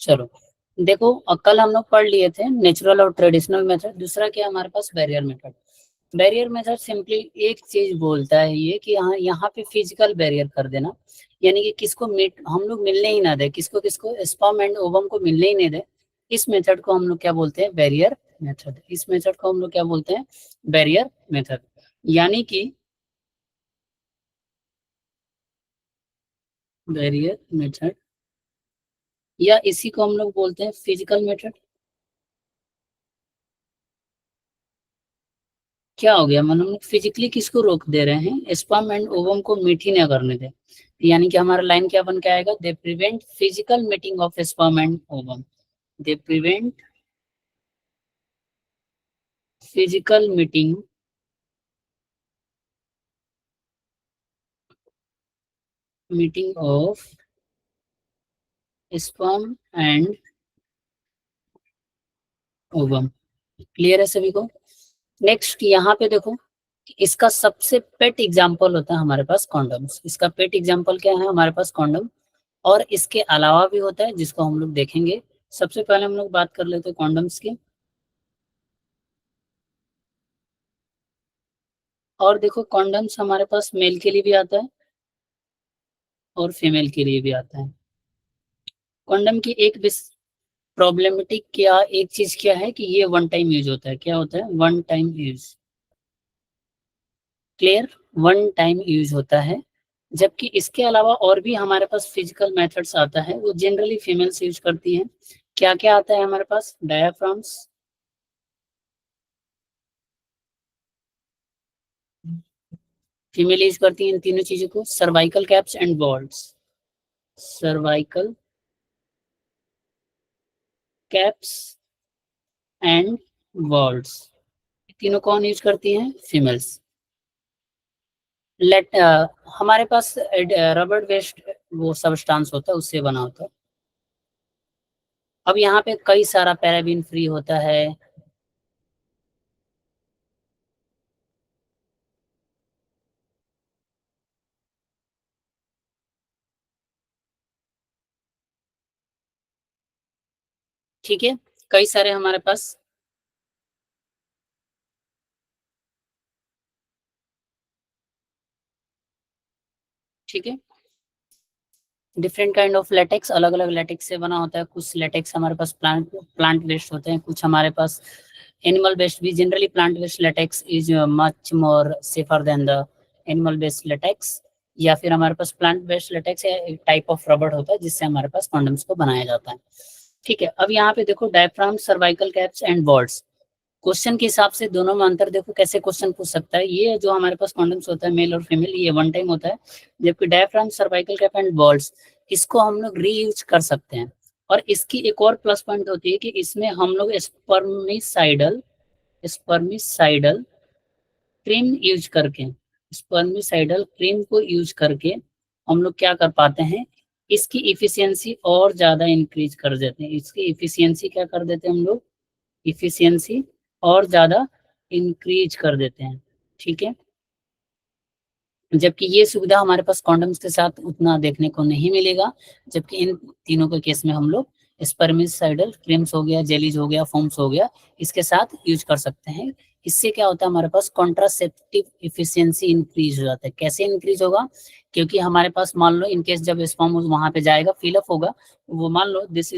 चलो देखो, कल हम लोग पढ़ लिए थे नेचुरल और ट्रेडिशनल मेथड। दूसरा क्या हमारे पास, barrier method. Barrier method simply एक चीज बोलता है ये कि यहाँ यहाँ पे फिजिकल बैरियर कर देना, यानी कि किसको मीट हम लोग मिलने ही ना दे, किसको किसको, स्पर्म एंड ओवम को मिलने ही नहीं दे। इस मेथड को हम लोग क्या बोलते हैं, बैरियर मेथड। इस मेथड को हम लोग क्या बोलते हैं, बैरियर मेथड। यानी कि बैरियर मेथड, या इसी को हम लोग बोलते हैं फिजिकल मेथड। क्या हो गया, मतलब हम लोग फिजिकली किसको रोक दे रहे हैं, स्पर्म एंड ओवम को मीट ही ना करने दे। यानी कि हमारा लाइन क्या बन के आएगा, they prevent physical meeting of sperm and ovum. They prevent physical meeting of sperm and ovum. Clear है सभी को। नेक्स्ट यहाँ पे देखो, इसका सबसे पेट एग्जांपल होता है हमारे पास कॉन्डम्स। इसका पेट एग्जांपल क्या है हमारे पास, कॉन्डम। और इसके अलावा भी होता है जिसको हम लोग देखेंगे। सबसे पहले हम लोग बात कर लेते हैं कॉन्डम्स की। और देखो, कॉन्डम्स हमारे पास मेल के लिए भी आता है और फीमेल के लिए भी आता है। कॉन्डम की एक प्रॉब्लमेटिक क्या, एक चीज क्या है कि ये वन टाइम यूज होता है। क्या होता है, one time use. Clear, one time use होता है। जबकि इसके अलावा और भी हमारे पास फिजिकल मेथड्स आता है, वो जनरली फीमेल्स यूज करती हैं। क्या क्या आता है हमारे पास, डायाफ्राम्स, फीमेल यूज करती हैं इन तीनों चीजों को। Cervical caps and balls, cervical caps and balls, तीनों कौन यूज करती हैं, फीमेल्स। लेट हमारे पास रबड़ वेस्ट वो सबस्टांस होता है, उससे बना होता है। अब यहाँ पे कई सारा पैराबीन फ्री होता है। ठीक है, कई सारे हमारे पास, ठीक है, डिफरेंट काइंड ऑफ लेटेक्स, अलग अलग लेटेक्स से बना होता है। कुछ लेटेक्स हमारे पास प्लांट प्लांट बेस्ड होते हैं, कुछ हमारे पास एनिमल बेस्ड भी। Generally plant based latex is much more safer than the animal based latex. या फिर हमारे पास प्लांट बेस्ड लेटेक्स या एक टाइप ऑफ रबड़ होता है जिससे हमारे पास कॉन्डम्स को बनाया जाता है। ठीक है, अब यहाँ पे देखो, diaphragm, cervical caps and balls. Question के हिसाब से दोनों में अंतर देखो, कैसे क्वेश्चन पूछ सकता है। ये जो हमारे पास कॉन्डम्स होता है मेल और फीमेल, ये वन टाइम होता है। जबकि diaphragm, cervical cap and balls, इसको हम लोग रीयूज कर सकते हैं। और इसकी एक और प्लस पॉइंट होती है कि इसमें हम लोग स्पर्मिसाइडल स्पर्मिसाइडल क्रीम यूज करके, स्पर्मिसाइडल क्रीम को यूज करके हम लोग क्या कर पाते हैं, इसकी इफिशियंसी और ज्यादा इंक्रीज कर देते हैं। इसकी इफिशियंसी क्या कर देते हैं हम लोग, इफिशियंसी और ज्यादा इंक्रीज कर देते हैं। ठीक है, जबकि ये सुविधा हमारे पास कॉन्डम्स के साथ उतना देखने को नहीं मिलेगा। जबकि इन तीनों के केस में हम लोग स्पर्मिसाइडल क्रीम्स हो गया, जेलीज हो गया, फोम्स हो गया, इसके साथ यूज कर सकते हैं। इससे क्या होता है, हमारे पास कॉन्ट्रासेप्टिव इफिशियंसी इंक्रीज हो जाता है। कैसे इंक्रीज होगा, क्योंकि हमारे पास मान लो इनकेस जब स्पर्म वहां पे जाएगा, फिलअप होगा, वो मान लो दिस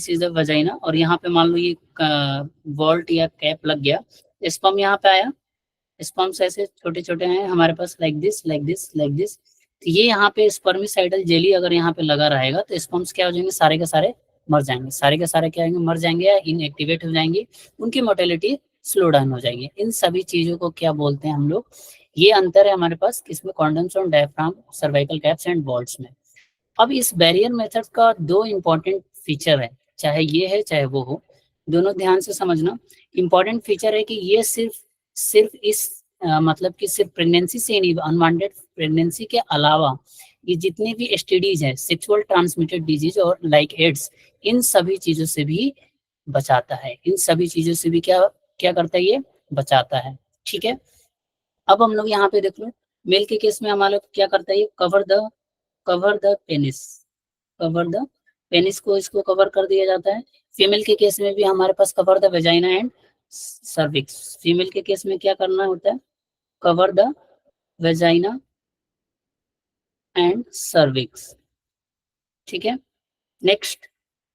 इज द वजाइना, और यहाँ पे मान लो ये वॉल्ट या कैप लग गया, स्पर्म यहाँ पे आया। स्पर्म्स ऐसे छोटे छोटे हैं हमारे पास, like this like this like this. तो ये यहाँ पे स्पर्मिसाइडल जेली अगर यहाँ पे लगा रहेगा तो स्पर्म्स क्या हो जाएंगे, सारे के सारे मर जाएंगे। सारे के सारे क्या होंगे, मर जाएंगे या इनएक्टिवेट हो जाएंगे, उनकी मोर्टेलिटी स्लो डाउन हो जाएगी। इन सभी चीजों को क्या बोलते हैं हम लोग, ये अंतर है हमारे पास किसमें, कॉन्डम्स और डायफ्राम, सर्वाइकल कैप्स एंड बॉल्ट्स में। अब इस बैरियर मेथड का दो इंपॉर्टेंट फीचर है, चाहे ये है चाहे वो हो, दोनों ध्यान से समझना। इंपॉर्टेंट फीचर है कि ये सिर्फ सिर्फ इस मतलब कि सिर्फ प्रेगनेंसी से नहीं, अनवांटेड प्रेगनेंसी के अलावा ये जितने भी एसटीडीज है, सेक्सुअल ट्रांसमिटेड डिजीज और लाइक एड्स, इन सभी चीजों से भी बचाता है। इन सभी चीजों से भी क्या क्या करता है, ये बचाता है। ठीक है, अब हम लोग यहाँ पे देख लो, मेल के केस में हमारे क्या करता है, ये cover the penis, cover the penis को इसको कवर कर दिया जाता है। फीमेल के केस में भी हमारे पास cover the vagina and cervix. Female के केस में क्या करना होता है, cover the vagina and cervix. ठीक है, नेक्स्ट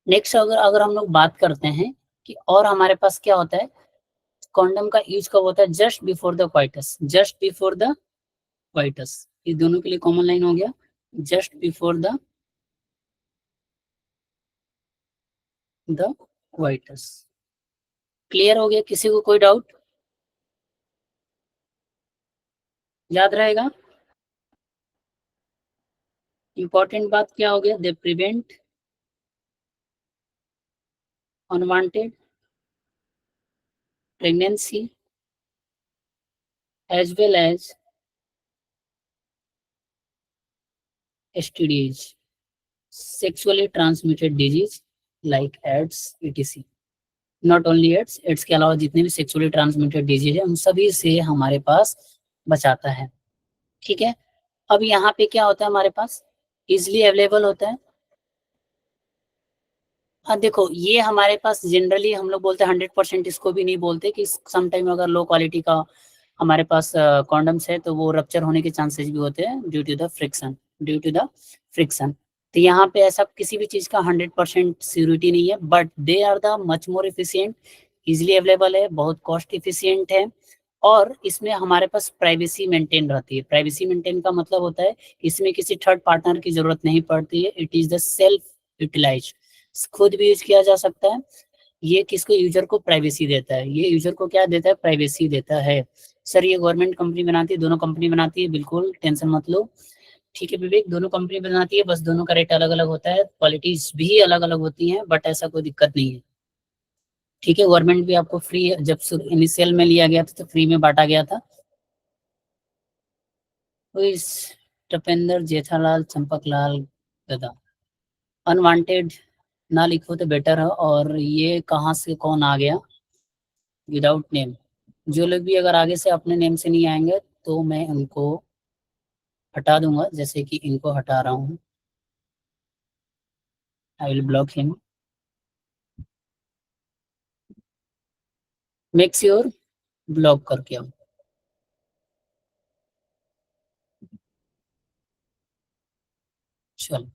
नेक्स्ट अगर अगर हम लोग बात करते हैं कि और हमारे पास क्या होता है, कॉन्डम का यूज कब होता है, just before the coitus. Just before the coitus, ये दोनों के लिए कॉमन लाइन हो गया, just before the coitus. Clear हो गया, किसी को कोई डाउट, याद रहेगा। इंपॉर्टेंट बात क्या हो गया, they prevent unwanted pregnancy as well as STDs, sexually transmitted disease like AIDS etc। Not only AIDS, AIDS के अलावा जितने भी सेक्सुअली ट्रांसमिटेड डिजीज है उन सभी से हमारे पास बचाता है। ठीक है, अब यहाँ पे क्या होता है, हमारे पास इजिली अवेलेबल होता है। हाँ देखो, ये हमारे पास जनरली हम लोग बोलते हैं 100%, इसको भी नहीं बोलते कि समटाइम अगर लो क्वालिटी का हमारे पास कॉन्डम्स है तो वो रप्चर होने के चांसेस भी होते हैं due to the friction, due to the friction. तो यहाँ पे ऐसा किसी भी चीज का 100% सिक्योरिटी नहीं है, but they are the much more efficient, easily available है, बहुत कॉस्ट इफिशियंट है, और इसमें हमारे पास प्राइवेसी मेंटेन रहती है। प्राइवेसी मेंटेन का मतलब होता है इसमें किसी थर्ड पार्टनर की जरूरत नहीं पड़ती है, it is the self utilize, खुद भी यूज किया जा सकता है। ये किसको, यूजर को प्राइवेसी देता है, ये यूजर को क्या देता है, प्राइवेसी देता है। सर ये गवर्नमेंट कंपनी बनाती है, दोनों कंपनी बनाती है, बिल्कुल टेंशन मत लो। ठीक है विवेक, दोनों कंपनी बनाती है, बस दोनों का रेट अलग अलग होता है, क्वालिटीज भी अलग अलग होती हैं, बट ऐसा कोई दिक्कत नहीं है। ठीक है, गवर्नमेंट भी आपको फ्री, जब इनिशियल में लिया गया था तो फ्री में बांटा गया था। तो इस टपेंद्र जेठालाल चंपकलाल गदा, अनवांटेड ना लिखो तो बेटर है। और ये कहाँ से कौन आ गया, विदाउट नेम, जो लोग भी अगर आगे से अपने नेम से नहीं आएंगे तो मैं उनको हटा दूंगा, जैसे कि इनको हटा रहा हूँ, I will block him, make sure block करके आओ। चलो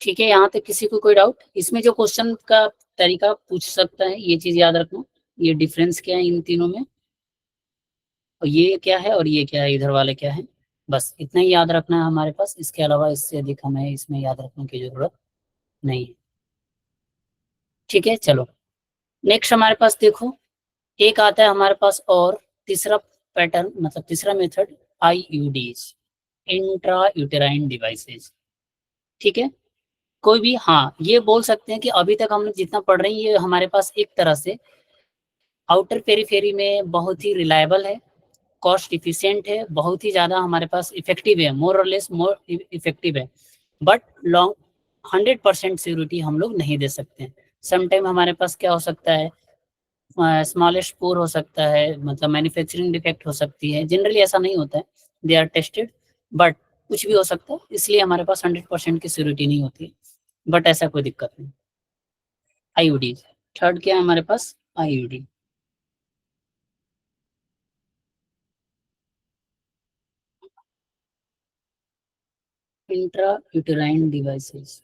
ठीक है, यहाँ तक किसी को कोई डाउट, इसमें जो क्वेश्चन का तरीका पूछ सकता है, ये चीज याद रखना, ये डिफरेंस क्या है इन तीनों में, और ये क्या है और ये क्या है, इधर वाले क्या है, बस इतना ही याद रखना है हमारे पास। इसके अलावा इससे अधिक हमें इसमें याद रखने की जरूरत नहीं है। ठीक है, चलो नेक्स्ट हमारे पास देखो, एक आता है हमारे पास और तीसरा पैटर्न, मतलब तीसरा method, IUDs, intra uterine devices. ठीक है, कोई भी, हाँ ये बोल सकते हैं कि अभी तक हम लोग जितना पढ़ रहे हैं ये हमारे पास एक तरह से आउटर पेरीफेरी में बहुत ही रिलायबल है, कॉस्ट इफिशियंट है, बहुत ही ज्यादा हमारे पास इफेक्टिव है, मोर और लेस मोर इफेक्टिव है, बट लॉन्ग 100% सिक्योरिटी हम लोग नहीं दे सकते हैं। समटाइम हमारे पास क्या हो सकता है, स्मॉलेस्ट पोर हो सकता है, मतलब मैन्युफैक्चरिंग डिफेक्ट हो सकती है, जनरली ऐसा नहीं होता है, दे आर टेस्टेड, बट कुछ भी हो सकता है, इसलिए हमारे पास 100% की सिक्योरिटी नहीं होती है, बट ऐसा कोई दिक्कत नहीं। IUD, थर्ड क्या है हमारे पास, IUD, इंट्रा यूटेराइन डिवाइसेस।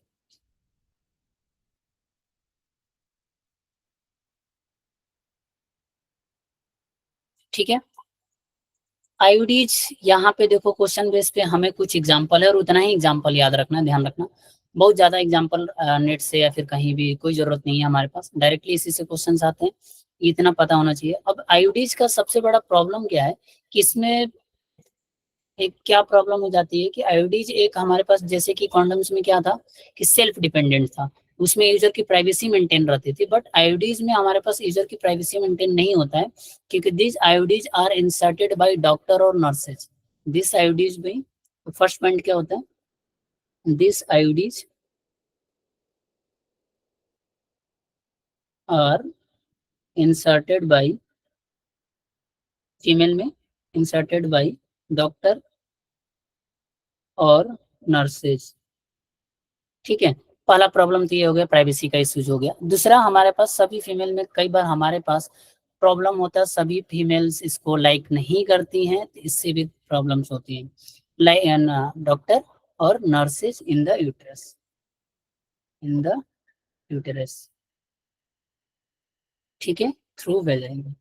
ठीक है, IUDs, यहाँ पे देखो क्वेश्चन बेस पे हमें कुछ एग्जांपल है और उतना ही एग्जांपल याद रखना, ध्यान रखना, बहुत ज्यादा एग्जांपल नेट से या फिर कहीं भी कोई जरूरत नहीं है, हमारे पास डायरेक्टली इसी से क्वेश्चंस आते हैं, इतना पता होना चाहिए। अब IUDs का सबसे बड़ा प्रॉब्लम क्या है कि इसमें एक क्या प्रॉब्लम हो जाती है कि आयोडीज एक हमारे पास, जैसे कि कॉन्डम्स में क्या था कि सेल्फ डिपेंडेंट था, उसमें यूजर की प्राइवेसी मेंटेन रहती थी, बट आयोडीज में हमारे पास यूजर की प्राइवेसी मेंटेन नहीं होता है, क्योंकि this IUDs are inserted by doctor और नर्सेज। दिस आयोडीज में फर्स्ट पॉइंट क्या होता है, this IUDs are inserted by, female में इंसर्टेड बाय डॉक्टर और नर्सेज। ठीक है, पहला प्रॉब्लम तो ये हो गया, प्राइवेसी का इश्यूज हो गया। दूसरा, हमारे पास सभी फीमेल में कई बार हमारे पास प्रॉब्लम होता है, सभी फीमेल्स इसको लाइक नहीं करती हैं, तो इससे भी प्रॉब्लम्स होती हैं। लाइक डॉक्टर और nurses in the uterus, in the uterus, ठीक है, थ्रू वेजाइन,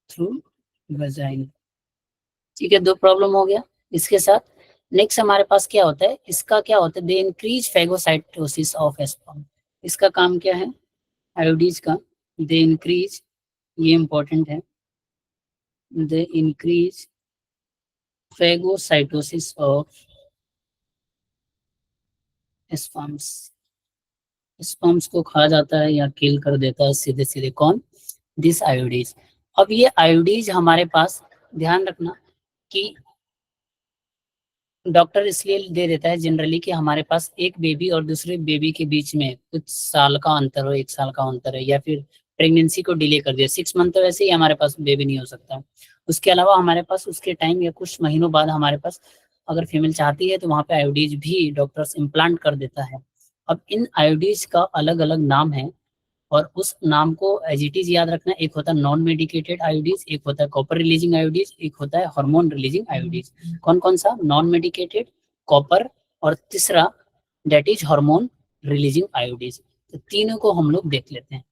थ्रू वेजाइन। ठीक है, दो प्रॉब्लम हो गया इसके साथ। नेक्स्ट हमारे पास क्या होता है, इसका क्या होता है, they increase phagocytosis of sperm. इसका काम क्या है, आयोडीज का, दे इंक्रीज, ये इंपॉर्टेंट है, they increase phagocytosis of sperms. Sperms को खा जाता है या किल कर देता है सीधे सीधे, कौन, दिस आयोडीज। अब ये आयोडीज हमारे पास, ध्यान रखना कि डॉक्टर इसलिए दे देता है जनरली कि हमारे पास एक बेबी और दूसरे बेबी के बीच में कुछ साल का अंतर हो, 1 साल का अंतर है, या फिर प्रेगनेंसी को डिले कर दिया, 6 मंथ तो वैसे ही हमारे पास बेबी नहीं हो सकता। उसके अलावा हमारे पास उसके टाइम या कुछ महीनों बाद हमारे पास अगर फीमेल चाहती है तो वहाँ पे आयोडीज भी डॉक्टर्स इम्प्लांट कर देता है। अब इन आयोडीज का अलग अलग नाम है, और उस नाम को एज इट इज याद रखना। एक होता है नॉन मेडिकेटेड आयोडीज, एक होता है कॉपर रिलीजिंग आयोडीज, एक होता है हार्मोन रिलीजिंग आयोडीज। कौन कौन सा, नॉन मेडिकेटेड, कॉपर, और तीसरा that is hormone releasing IUDs. तो तीनों को हम लोग देख लेते हैं।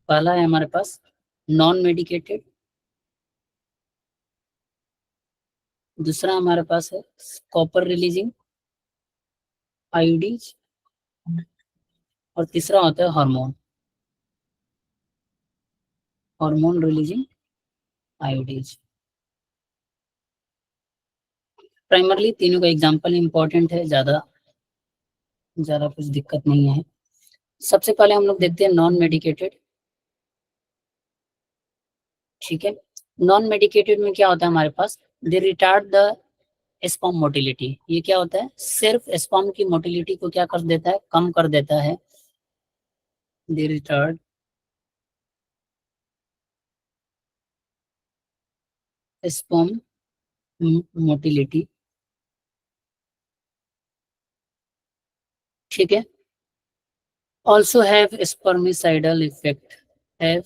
पहला है हमारे पास नॉन मेडिकेटेड, दूसरा हमारे पास है कॉपर रिलीजिंग आयोडीज, और तीसरा होता है हार्मोन, हार्मोन रिलीजिंग आयोडीज। प्राइमरली तीनों का एग्जाम्पल इंपॉर्टेंट है, ज्यादा ज्यादा कुछ दिक्कत नहीं है। सबसे पहले हम लोग देखते हैं नॉन मेडिकेटेड। ठीक है, नॉन मेडिकेटेड में क्या होता है हमारे पास, दे रिटार्ड द स्पर्म मोटिलिटी। ये क्या होता है, सिर्फ स्पर्म की मोटिलिटी को क्या कर देता है, कम कर देता है। दे रिटार्ड स्पर्म मोटिलिटी। ठीक है, also have spermicidal effect, have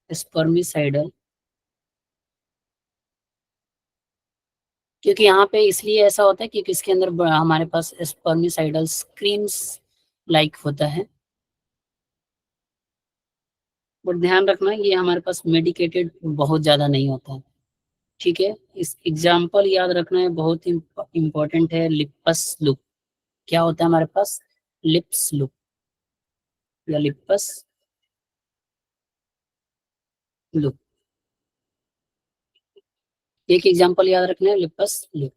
spermicidal, क्योंकि यहाँ पे इसलिए ऐसा होता है क्योंकि इसके अंदर हमारे पास स्पर्मिसाइडल स्क्रीम्स लाइक होता है। बट ध्यान रखना ये हमारे पास मेडिकेटेड बहुत ज्यादा नहीं होता है। ठीक है, इस एग्जाम्पल याद रखना है, बहुत इंपॉर्टेंट है। लिपस लुप, क्या होता है हमारे पास, लिप्स लुप या लिपस लुप। एक एग्जाम्पल याद रखना है, लिपस लुप।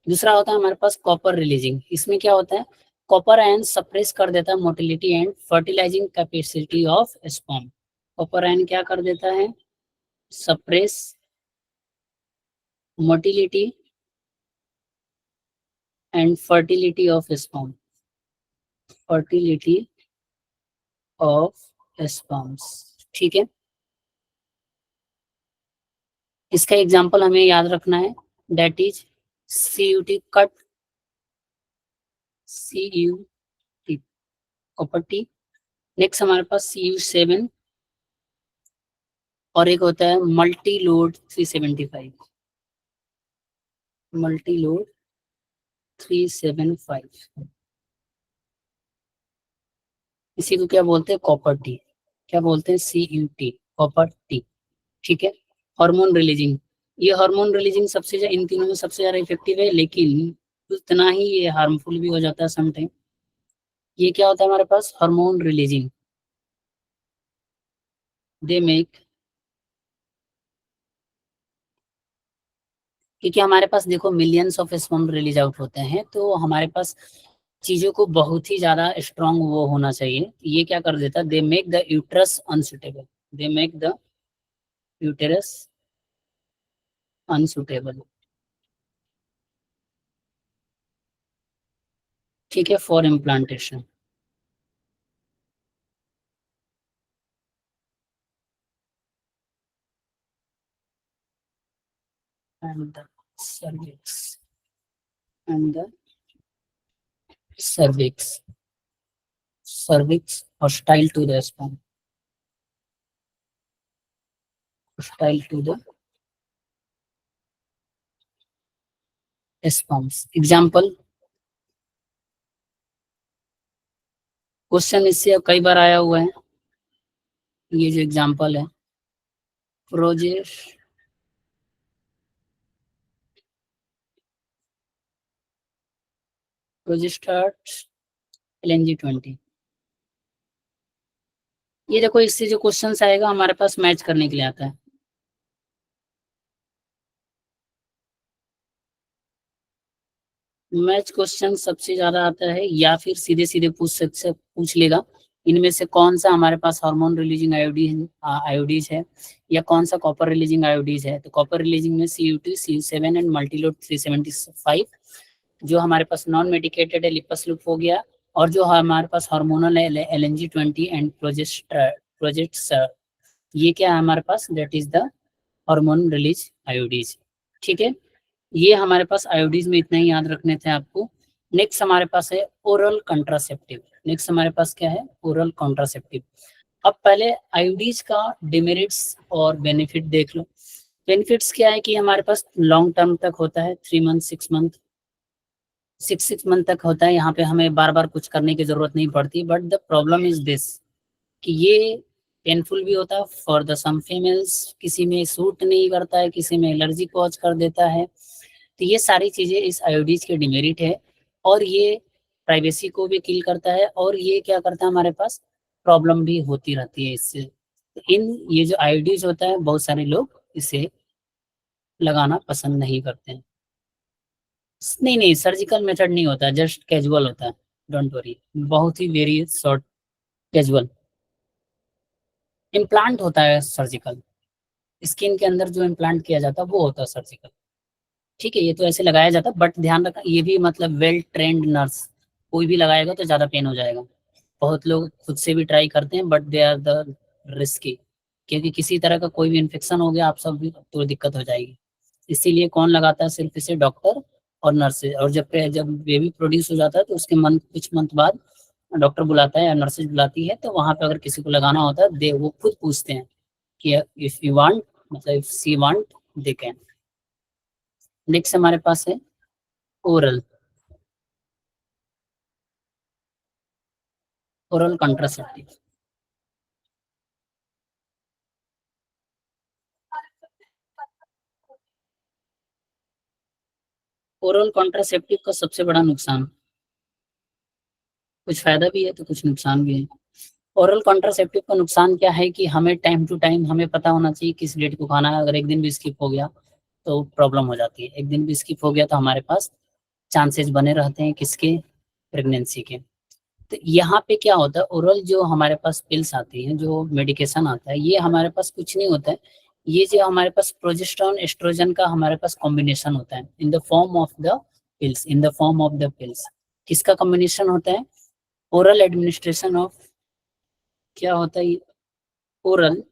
दूसरा होता है हमारे पास कॉपर रिलीजिंग। इसमें क्या होता है, कॉपर आयन सप्रेस कर देता है motility and fertilising capacity of sperm. Copper ion क्या कर देता है, suppress motility and fertility of sperm, fertility of sperms. ठीक है, इसका एग्जाम्पल हमें याद रखना है, that is CUT cut, CUT copper T. Next हमारे पास CU7, और एक होता है मल्टी लोड 375, मल्टी लोड 375। इसी को क्या बोलते हैं, कॉपर टी। क्या बोलते हैं, CUT कॉपर टी। ठीक है, हार्मोन रिलीजिंग, ये हार्मोन रिलीजिंग सबसे इन तीनों में सबसे ज्यादा इफेक्टिव है, लेकिन उतना ही ये हार्मफुल भी हो जाता है समटाइम। ये क्या होता है हमारे पास, हार्मोन रिलीजिंग, दे मेक, क्योंकि हमारे पास देखो millions of sperm release out होते हैं, तो हमारे पास चीजों को बहुत ही ज्यादा स्ट्रांग वो होना चाहिए। ये क्या कर देता है, they make the uterus unsuitable, they make the uterus unsuitable. ठीक है, for implantation. and the cervix and the cervix hostile to the sperm, hostile to the sperms. Example, question इससे कई बार आया हुआ है। ये जो एग्जाम्पल है, प्रोजेस्टेट LNG-20। ये देखो, इससे जो क्वेश्चन आएगा हमारे पास मैच करने के लिए आता है। मैच क्वेश्चन सबसे ज्यादा आता है, या फिर सीधे सीधे पूछ लेगा इनमें से कौन सा हमारे पास हार्मोन रिलीजिंग आयोडीज है, या कौन सा कॉपर रिलीजिंग आयोडीज है। तो कॉपर रिलीजिंग में CU2, CU7 एंड मल्टीलोड 375, जो हमारे पास नॉन मेडिकेटेड है लिपस लूप हो गया, और जो हमारे पास हार्मोनल है LNG-20 एंड प्रोजेक्ट्स, ये क्या है हमारे पास, that is the hormone release IUDs. ठीक है, ये हमारे पास आयोडीज में इतना ही याद रखने थे आपको। नेक्स्ट हमारे पास है ओरल कंट्रासेप्टिव। नेक्स्ट हमारे पास क्या है, ओरल कंट्रासेप्टिव। अब पहले आयोडीज का डिमेरिट्स और बेनिफिट देख लो। बेनिफिट्स क्या है कि हमारे पास लॉन्ग टर्म तक होता है, 3 मंथ 6 मंथ तक होता है। यहाँ पे हमें बार बार कुछ करने की जरूरत नहीं पड़ती। But the problem is this कि ये पेनफुल भी होता है फॉर द सम फीमेल्स, किसी में सूट नहीं करता है, किसी में एलर्जी कॉज कर देता है। तो ये सारी चीजें इस आयोडीज के डिमेरिट है, और ये प्राइवेसी को भी किल करता है, और ये क्या करता है, हमारे पास प्रॉब्लम भी होती रहती है इससे। ये जो आयोडीज होता है, बहुत सारे लोग इसे लगाना पसंद नहीं करते हैं। नहीं, सर्जिकल मेथड नहीं होता, जस्ट कैजुअल होता है, डोंट वरी, बहुत ही वेरी शॉर्ट कैजुअल। इम्प्लांट होता है सर्जिकल, स्किन के अंदर जो इम्प्लांट किया जाता है वो होता है सर्जिकल। ठीक है, ये तो ऐसे लगाया जाता है, बट ध्यान रखना ये भी मतलब वेल ट्रेंड नर्स कोई भी लगाएगा तो ज़्यादा पेन हो जाएगा। बहुत लोग खुद से भी ट्राई करते हैं, but they are the risky, क्योंकि किसी तरह का कोई भी इन्फेक्शन हो गया आप सब भी तो दिक्कत हो जाएगी। इसीलिए कौन लगाता है, सिर्फ इसे डॉक्टर और नर्सेज। और जब बेबी प्रोड्यूस हो जाता है तो उसके कुछ मंथ बाद डॉक्टर बुलाता है या नर्सेज बुलाती है, तो वहाँ पे अगर किसी को लगाना होता है दे वो खुद पूछते हैं कि इफ यू वांट, मतलब if C want they can. Next हमारे पास है oral, oral contraceptive. Oral contraceptive का सबसे बड़ा नुकसान, कुछ फायदा भी है तो कुछ नुकसान भी है। ओरल कॉन्ट्रासेप्टिव का नुकसान क्या है कि हमें टाइम टू टाइम हमें पता होना चाहिए किस डेट को खाना है। अगर एक दिन भी स्किप हो गया तो प्रॉब्लम हो जाती है। एक दिन भी स्किप हो गया तो हमारे पास चांसेस बने रहते हैं किसके, प्रेगनेंसी के। तो यहाँ पे क्या होता है, ओरल जो हमारे पास पिल्स आती हैं, जो मेडिकेशन आता है, ये हमारे पास कुछ नहीं होता है। ये जो हमारे पास प्रोजेस्टेरोन एस्ट्रोजन का हमारे पास कॉम्बिनेशन होता है in the form of the pills, in the form of the pills. किसका कॉम्बिनेशन होता है, ओरल एडमिनिस्ट्रेशन ऑफ, क्या होता है, oral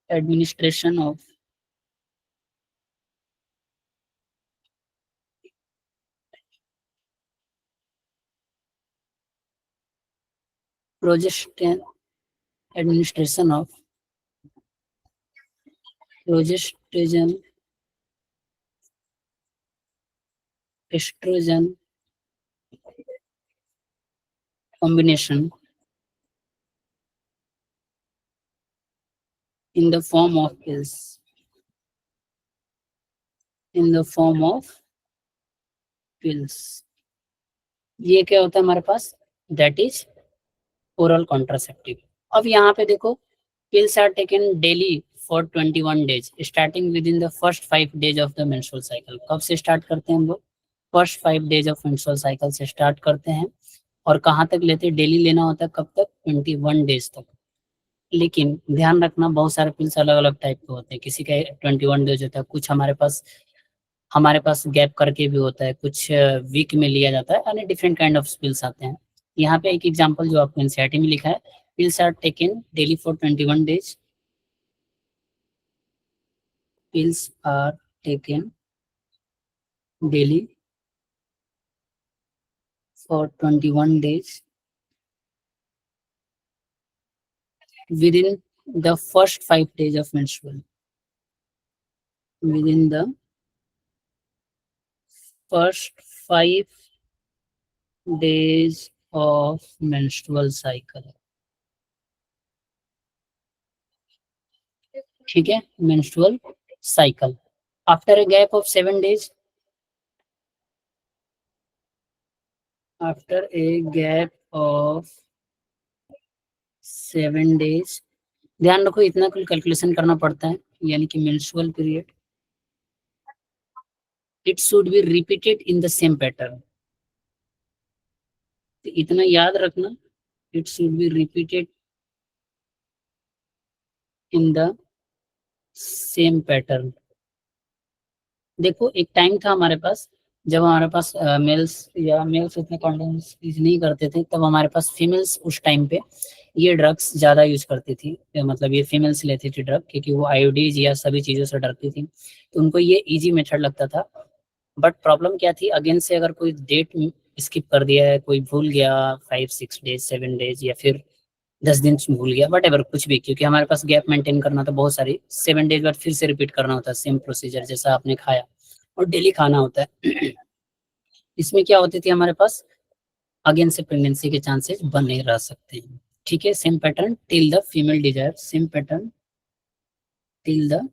administration of progesterone, administration of progesterone estrogen combination in the form of pills, in the form of pills। ये क्या होता है हमारे पास, दैट इज ओरल कॉन्ट्रासेप्टिव। अब यहाँ पे देखो, pills are taken daily for 21 days starting within the first 5 days of the menstrual cycle। कब से स्टार्ट करते हैं हम लोग, first 5 days of menstrual cycle से स्टार्ट करते हैं। और कहाँ तक लेते हैं, डेली लेना होता है, कब तक, 21 days तक। लेकिन ध्यान रखना, बहुत सारे पिल्स अलग अलग टाइप के होते हैं। किसी का 21 डेज होता है, कुछ हमारे पास गैप करके भी होता है, कुछ वीक में लिया जाता है, यानी डिफरेंट काइंड ऑफ पिल्स आते हैं। यहाँ पे एक एग्जांपल जो आपको एनसीईआरटी में लिखा है, pills are taken daily for 21 days, pills are taken daily for 21 days within the first 5 days of menstrual. Within the first 5 days of menstrual cycle. ठीक है, menstrual cycle. After a gap of 7 days, after a gap of 7 days, ध्यान रखो इतना कुल calculation करना पड़ता है, यानी कि menstrual period, it should be repeated in the same pattern. तो इतना याद रखना, it should be repeated in the same pattern. देखो एक टाइम था हमारे पास जब हमारे पास मेल्स उतने कॉन्डोम्स यूज नहीं करते थे, तब हमारे पास फीमेल्स उस टाइम पे ये ड्रग्स ज्यादा यूज करती थी, मतलब ये फीमेल्स लेती थी ड्रग, क्योंकि वो आयोडीज या सभी चीजों से डरती थी, तो उनको ये इजी मेथड लगता था। बट प्रॉब्लम क्या थी, अगेन से अगर कोई डेट स्किप कर दिया है, कोई भूल गया 5-6 डेज 7 डेज या फिर 10 दिन भूल गया, वट एवर कुछ भी, क्योंकि हमारे पास गैप मेंटेन करना था बहुत सारी, 7 डेज बाद फिर से रिपीट करना होता है सेम प्रोसीजर जैसा आपने खाया, और डेली खाना होता है। इसमें क्या होती थी हमारे पास, अगेन से प्रेगनेंसी के चांसेस बने रह सकते हैं। ठीक है, same pattern till the female desire, same pattern till the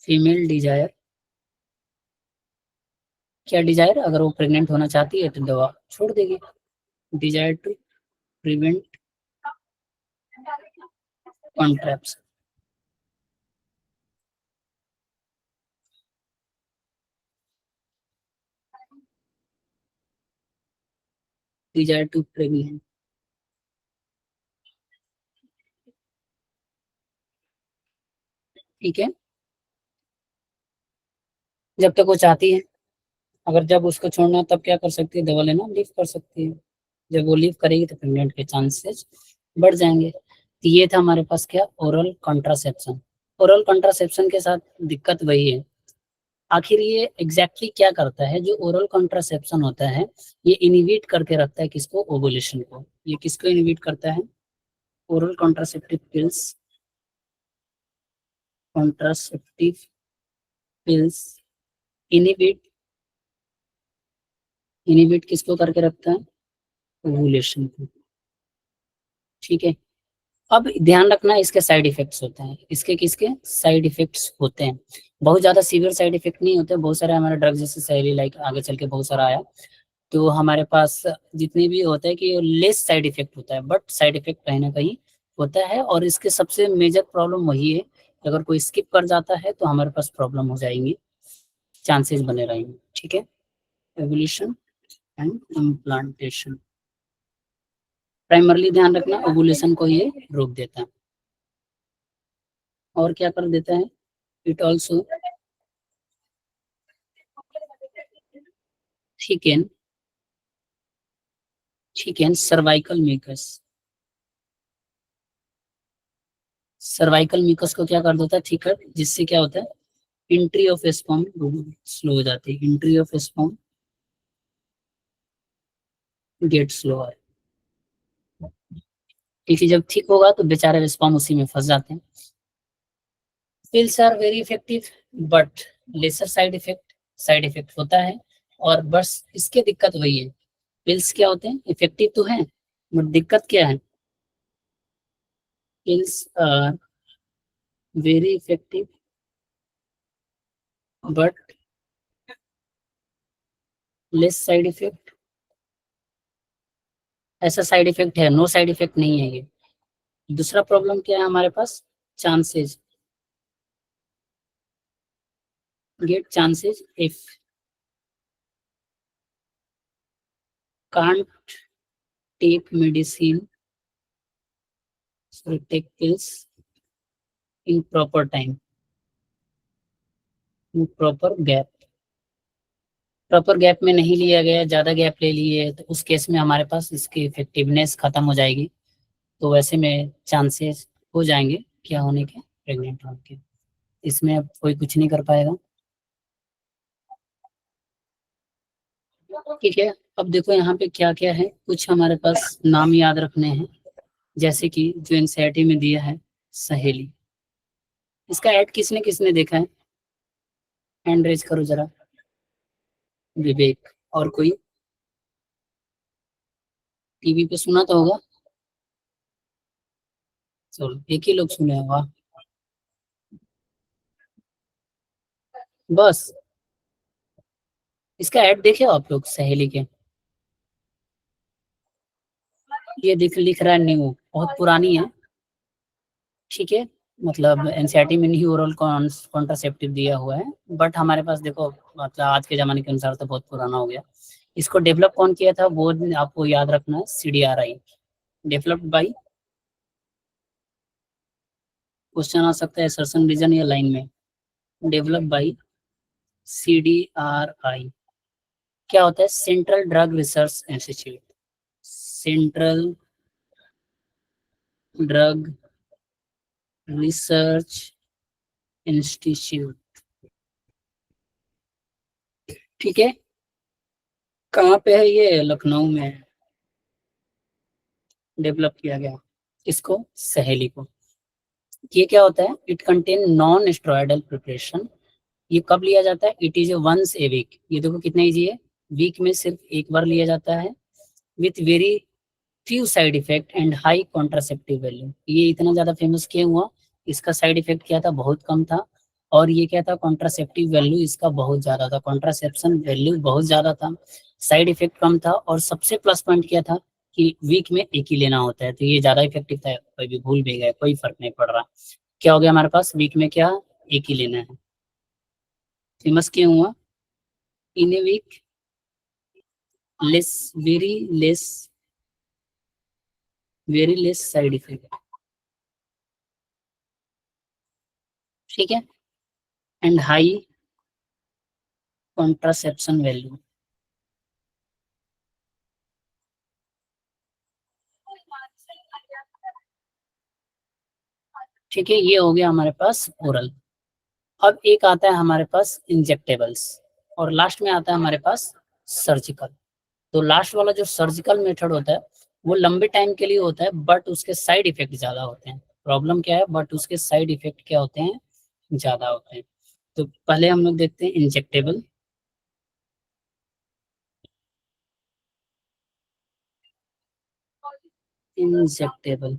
female desire. क्या डिजायर, अगर वो प्रेग्नेंट होना चाहती है तो दवा छोड़ देगी, desire to prevent contraception, desire to pregnant. ठीक है, जब तक वो चाहती है, अगर जब उसको छोड़ना तब क्या कर सकती है, दवा लेना लीव कर सकती है, जब वो लीव करेगी तो प्रेग्नेंट के चांसेस बढ़ जाएंगे। तो ये था हमारे पास क्या, ओरल कॉन्ट्रासेप्शन। ओरल कॉन्ट्रासेप्शन के साथ दिक्कत वही है, आखिर ये एग्जैक्टली क्या करता है, जो ओरल कॉन्ट्रासेप्शन होता है ये इनिबिट करके रखता है किसको, ओवुलेशन को। ये किसको इनिबिट करता है, oral contraceptive pills, contraceptive pills inhibit, inhibit किसको करके रखता है, ओवुलेशन को। ठीक है, अब ध्यान रखना इसके साइड इफेक्ट्स होते हैं, इसके किसके साइड इफेक्ट्स होते हैं, बहुत ज्यादा सीवियर साइड इफेक्ट नहीं होते, बहुत सारे हमारे ड्रग जैसे सैली लाइक आगे चल के बहुत सारा आया, तो हमारे पास जितने भी होता है कि लेस साइड इफेक्ट होता है, बट साइड इफेक्ट कहीं ना कहीं होता है, और इसके सबसे मेजर प्रॉब्लम वही है, अगर कोई स्किप कर जाता है तो हमारे पास प्रॉब्लम हो जाएंगी, चांसेस बने रहेंगे। ठीक है, एवोल्यूशन एंड इम्प्लांटेशन, प्राइमरली ध्यान रखना ओवुलेशन को ये रोक देता है, और क्या कर देता है, it also thicken cervical mucus, cervical mucus को क्या कर देता है, थिकर, जिससे क्या होता है, एंट्री ऑफ स्पर्म स्लो हो जाती है, entry of sperm get slower, क्योंकि जब थिक होगा तो बेचारे स्पर्म उसी में फंस जाते हैं। Pills are very effective but lesser side effect होता है, और बस इसके दिक्कत वही है, पिल्स क्या होते हैं, इफेक्टिव तो है बट दिक्कत क्या है, pills are very effective but less side effect. ऐसा साइड इफेक्ट है, नो साइड इफेक्ट नहीं है ये। दूसरा प्रॉब्लम क्या है हमारे पास, chances, get chances if can't take medicine, so take pills in proper time, in proper gap, proper gap में नहीं लिया गया, ज्यादा गैप ले लिए तो उस केस में हमारे पास इसकी इफेक्टिवनेस खत्म हो जाएगी, तो वैसे में चांसेस हो जाएंगे क्या होने के, प्रेग्नेंट होने के। इसमें अब कोई कुछ नहीं कर पाएगा। ठीक है, अब देखो यहाँ पे क्या क्या है, कुछ हमारे पास नाम याद रखने हैं, जैसे कि जो एनसीईआरटी में दिया है सहेली, इसका ऐड किसने किसने देखा है, हैंड रेज करो जरा। विवेक, और कोई टीवी पे सुना तो होगा। चलो एक ही लोग सुने होगा बस। इसका ऐड देखे हो आप लोग सहेली के? ये लिख रहा है न्यू, बहुत पुरानी है। ठीक है, मतलब एनसीईआरटी में नहीं ओरल कॉन्ट्रासेप्टिव दिया हुआ है, बट हमारे पास देखो मतलब आज के जमाने के अनुसार तो बहुत पुराना हो गया। इसको डेवलप कौन किया था वो आपको याद रखना है, CDRI, डेवलप्ड बाई, क्वेश्चन आ सकता है सर्सन रीजन या लाइन में, डेवलप बाई CDRI। क्या होता है, central drug research institute, central drug research institute. ठीक है, कहाँ पे है ये, लखनऊ में है, डेवलप किया गया इसको, सहेली को। ये क्या होता है, it contain non steroidal preparation. ये कब लिया जाता है, it is once a week. ये देखो कितना इजी है, वीक में सिर्फ एक बार लिया जाता है, with very few side effect and high contraceptive value. ये इतना ज्यादा फेमस क्यों हुआ, इसका साइड इफेक्ट क्या था, बहुत कम था, और ये क्या था, कॉन्ट्रासेप्टिव वैल्यू इसका बहुत ज्यादा था, कॉन्ट्रासेप्शन वैल्यू बहुत ज्यादा था, साइड इफेक्ट कम था, और सबसे प्लस पॉइंट क्या था कि वीक में एक ही लेना होता है, तो ये ज्यादा इफेक्टिव था। कोई भी भूल भी गए कोई फर्क नहीं पड़ रहा। क्या हो गया हमारे पास, वीक में क्या, एक ही लेना है। फेमस क्यों हुआ, in a week, less, very less, very less side effect. ठीक है, एंड हाई कॉन्ट्रासेप्शन वैल्यू। ठीक है, ये हो गया हमारे पास ओरल। अब एक आता है हमारे पास इंजेक्टेबल्स, और लास्ट में आता है हमारे पास सर्जिकल। तो लास्ट वाला जो सर्जिकल मेथड होता है वो लंबे टाइम के लिए होता है, बट उसके साइड इफेक्ट ज्यादा होते हैं। प्रॉब्लम क्या है, बट उसके साइड इफेक्ट क्या होते हैं, ज्यादा होते हैं। तो पहले हम लोग देखते हैं इंजेक्टेबल। इंजेक्टेबल,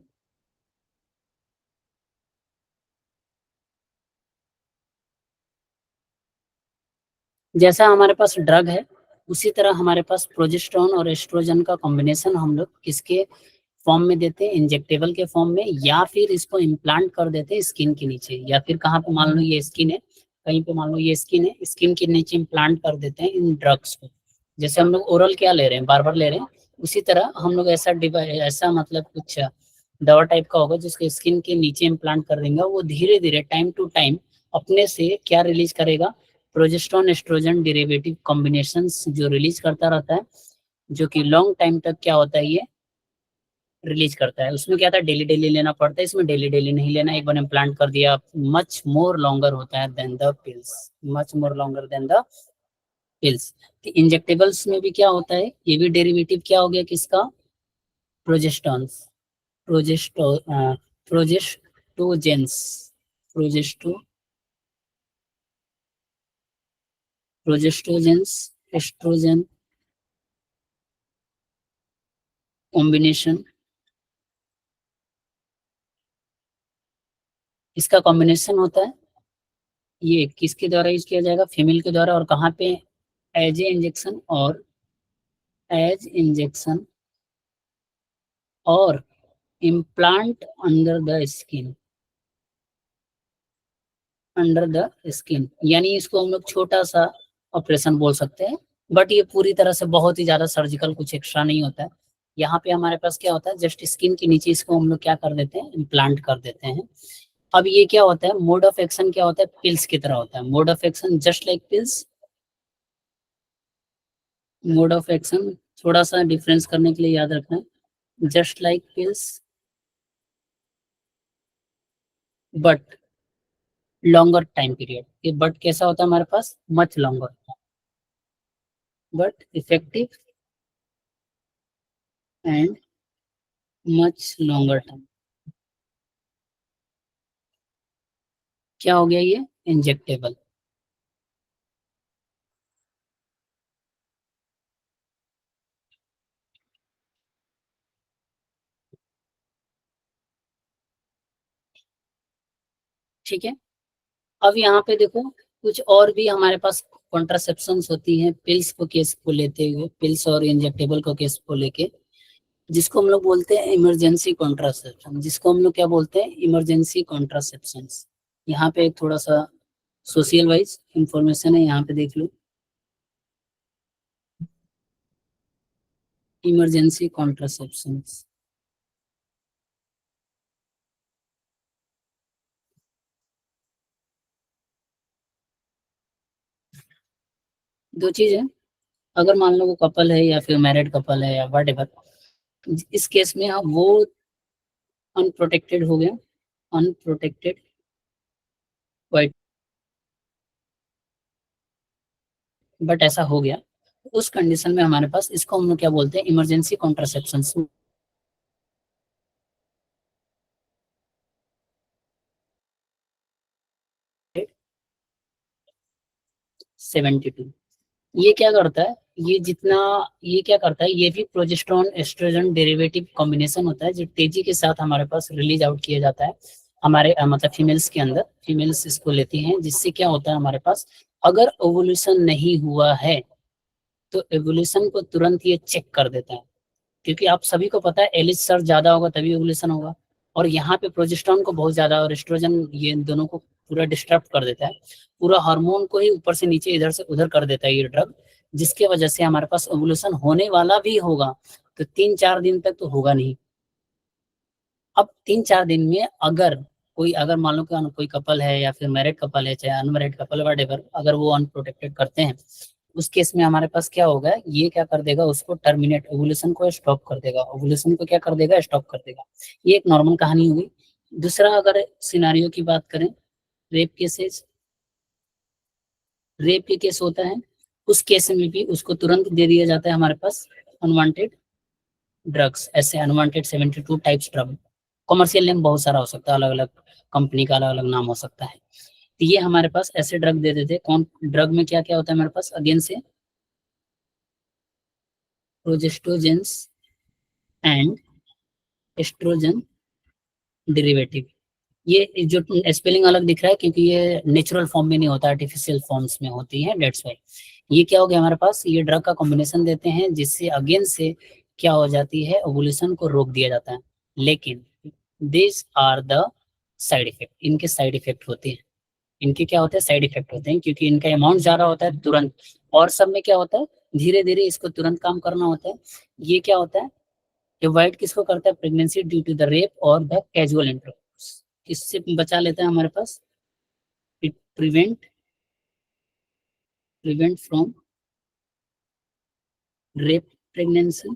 जैसा हमारे पास ड्रग है उसी तरह हमारे पास प्रोजेस्टेरोन और एस्ट्रोजन का कॉम्बिनेशन हम लोग किसके फॉर्म में देते हैं, इंजेक्टेबल के फॉर्म में, या फिर इसको इम्प्लांट कर देते हैं स्किन के नीचे, या फिर कहाँ पे मान लो ये स्किन है, कहीं पे मान लो ये स्किन है, स्किन के नीचे इम्प्लांट कर देते हैं इन ड्रग्स को। जैसे हम लोग ओरल क्या ले रहे हैं, बार बार ले रहे हैं, उसी तरह हम लोग ऐसा ऐसा मतलब कुछ दवा टाइप का होगा जिसको स्किन के नीचे इम्प्लांट कर देंगे, वो धीरे धीरे टाइम टू टाइम अपने से क्या रिलीज करेगा, प्रोजेस्टेरोन एस्ट्रोजन डेरिवेटिव कॉम्बिनेशंस जो रिलीज करता रहता है, जो कि लॉन्ग टाइम तक क्या होता है, ये रिलीज करता है। उसमें क्या था, डेली डेली लेना पड़ता है, इसमें डेली डेली नहीं लेना, एक बार इम्प्लांट कर दिया, मच मोर लॉन्गर होता है than the pills, much more longer than the pills. Injectables में भी क्या होता है, ये भी डेरिवेटिव क्या हो गया किसका, प्रोजेस्टॉन, प्रोजेस्टो प्रोजेस्टोजेंस, प्रोजेस्टो प्रोजेस्टोजेंस एस्ट्रोजन कॉम्बिनेशन, इसका कॉम्बिनेशन होता है। ये किसके द्वारा यूज किया जाएगा, फीमेल के द्वारा, और कहाँ पे, एज ए इंजेक्शन, और एज इंजेक्शन और implant under the skin, under the skin, यानी इसको हम लोग छोटा सा ऑपरेशन बोल सकते हैं, बट ये पूरी तरह से बहुत ही ज्यादा सर्जिकल कुछ एक्स्ट्रा नहीं होता है। यहाँ पे हमारे पास क्या होता है, जस्ट स्किन के नीचे इसको हम लोग क्या कर देते हैं, इम्प्लांट कर देते हैं। अब ये क्या होता है, मोड ऑफ एक्शन क्या होता है, पिल्स की तरह होता है, mode of action just like pills, mode of action थोड़ा सा डिफरेंस करने के लिए याद रखना है, just like pills, but longer time period, ये बट कैसा होता है हमारे पास, much longer, but effective and much longer time. क्या हो गया ये, इंजेक्टेबल। ठीक है, अब यहाँ पे देखो कुछ और भी हमारे पास कॉन्ट्रासेप्शंस होती हैं पिल्स को केस को लेते हुए, पिल्स और इंजेक्टेबल को केस को लेके, जिसको हम लोग बोलते हैं इमरजेंसी कॉन्ट्रासेप्शन, जिसको हम लोग क्या बोलते हैं, इमरजेंसी कॉन्ट्रासेप्शंस। यहाँ पे एक थोड़ा सा सोशल वाइज इंफॉर्मेशन है, यहाँ पे देख लो, इमरजेंसी कॉन्ट्रासेप्शंस। दो चीज है, अगर मान लो वो कपल है या फिर मैरिड कपल है या वट एवर, इस केस में आप वो अनप्रोटेक्टेड हो गया, अनप्रोटेक्टेड वाइट, बट ऐसा हो गया, उस कंडीशन में हमारे पास इसको हम लोग क्या बोलते हैं, इमरजेंसी कॉन्ट्रासेप्शन 72। ये क्या करता है, ये जितना, ये क्या करता है, ये भी प्रोजेस्टेरोन एस्ट्रोजन डेरिवेटिव कॉम्बिनेशन होता है जो तेजी के साथ हमारे पास रिलीज आउट किया जाता है हमारे मतलब फीमेल्स के अंदर, फीमेल्स इसको लेती हैं, जिससे क्या होता है हमारे पास, अगर ओवुलेशन नहीं हुआ है तो एवोल्यूशन को तुरंत ये चेक कर देता है, क्योंकि आप सभी को पता है एलिस सर्च ज्यादा होगा तभी ओवुलेशन होगा, और यहाँ पे प्रोजेस्टेरोन को बहुत ज्यादा और एस्ट्रोजन, ये इन दोनों को पूरा डिस्टर्ब कर देता है, पूरा हार्मोन को ही ऊपर से नीचे इधर से उधर कर देता है ये ड्रग, जिसके वजह से हमारे पास ओवुलेशन होने वाला भी होगा तो 3-4 दिन तक तो होगा नहीं। अब 3-4 दिन में अगर कोई, अगर मान लो कि कोई कपल है या फिर मैरिड कपल है चाहे अनमैरिड कपल वट एवर, अगर वो अनप्रोटेक्टेड करते हैं, उस केस में हमारे पास क्या होगा, ये क्या कर देगा, उसको टर्मिनेट, ओवुलेशन को स्टॉप कर देगा, ओवुलेशन को क्या कर देगा, स्टॉप कर देगा। ये एक नॉर्मल कहानी हुई। दूसरा अगर सिनारियो की बात करें, रेप केसेस, रेप के केस होता है, उस केस में भी उसको तुरंत दे दिया जाता है हमारे पास अनवांटेड ड्रग्स, ऐसे unwanted 72 types drug, commercial name बहुत सारा हो सकता है, अलग अलग कंपनी का अलग अलग नाम हो सकता है, तो ये हमारे पास ऐसे ड्रग दे देते हैं। कौन ड्रग में क्या क्या होता है हमारे पास, अगेन से प्रोजेस्टोजेंस एंड एस्ट्रोजन डेरिवेटिव। ये जो स्पेलिंग अलग दिख रहा है क्योंकि ये नेचुरल फॉर्म में नहीं होता, आर्टिफिशियल फॉर्म्स में होती है, डेट्स वाई। ये क्या हो गया हमारे पास, ये ड्रग का कॉम्बिनेशन देते हैं जिससे अगेन से क्या हो जाती है, ओवुलेशन को रोक दिया जाता है। लेकिन this are the side effect, इनके साइड इफेक्ट होते हैं, इनके क्या होते हैं, साइड इफेक्ट होते हैं, क्योंकि इनका अमाउंट ज्यादा होता है तुरंत, और सब में क्या होता है, धीरे धीरे इसको तुरंत काम करना होता है। ये क्या होता है, अवॉइड किसको करता है, pregnancy due to the rape और द कैजुअल इंटरकोर्स, किससे बचा लेता है हमारे पास, it prevent from rape, pregnancy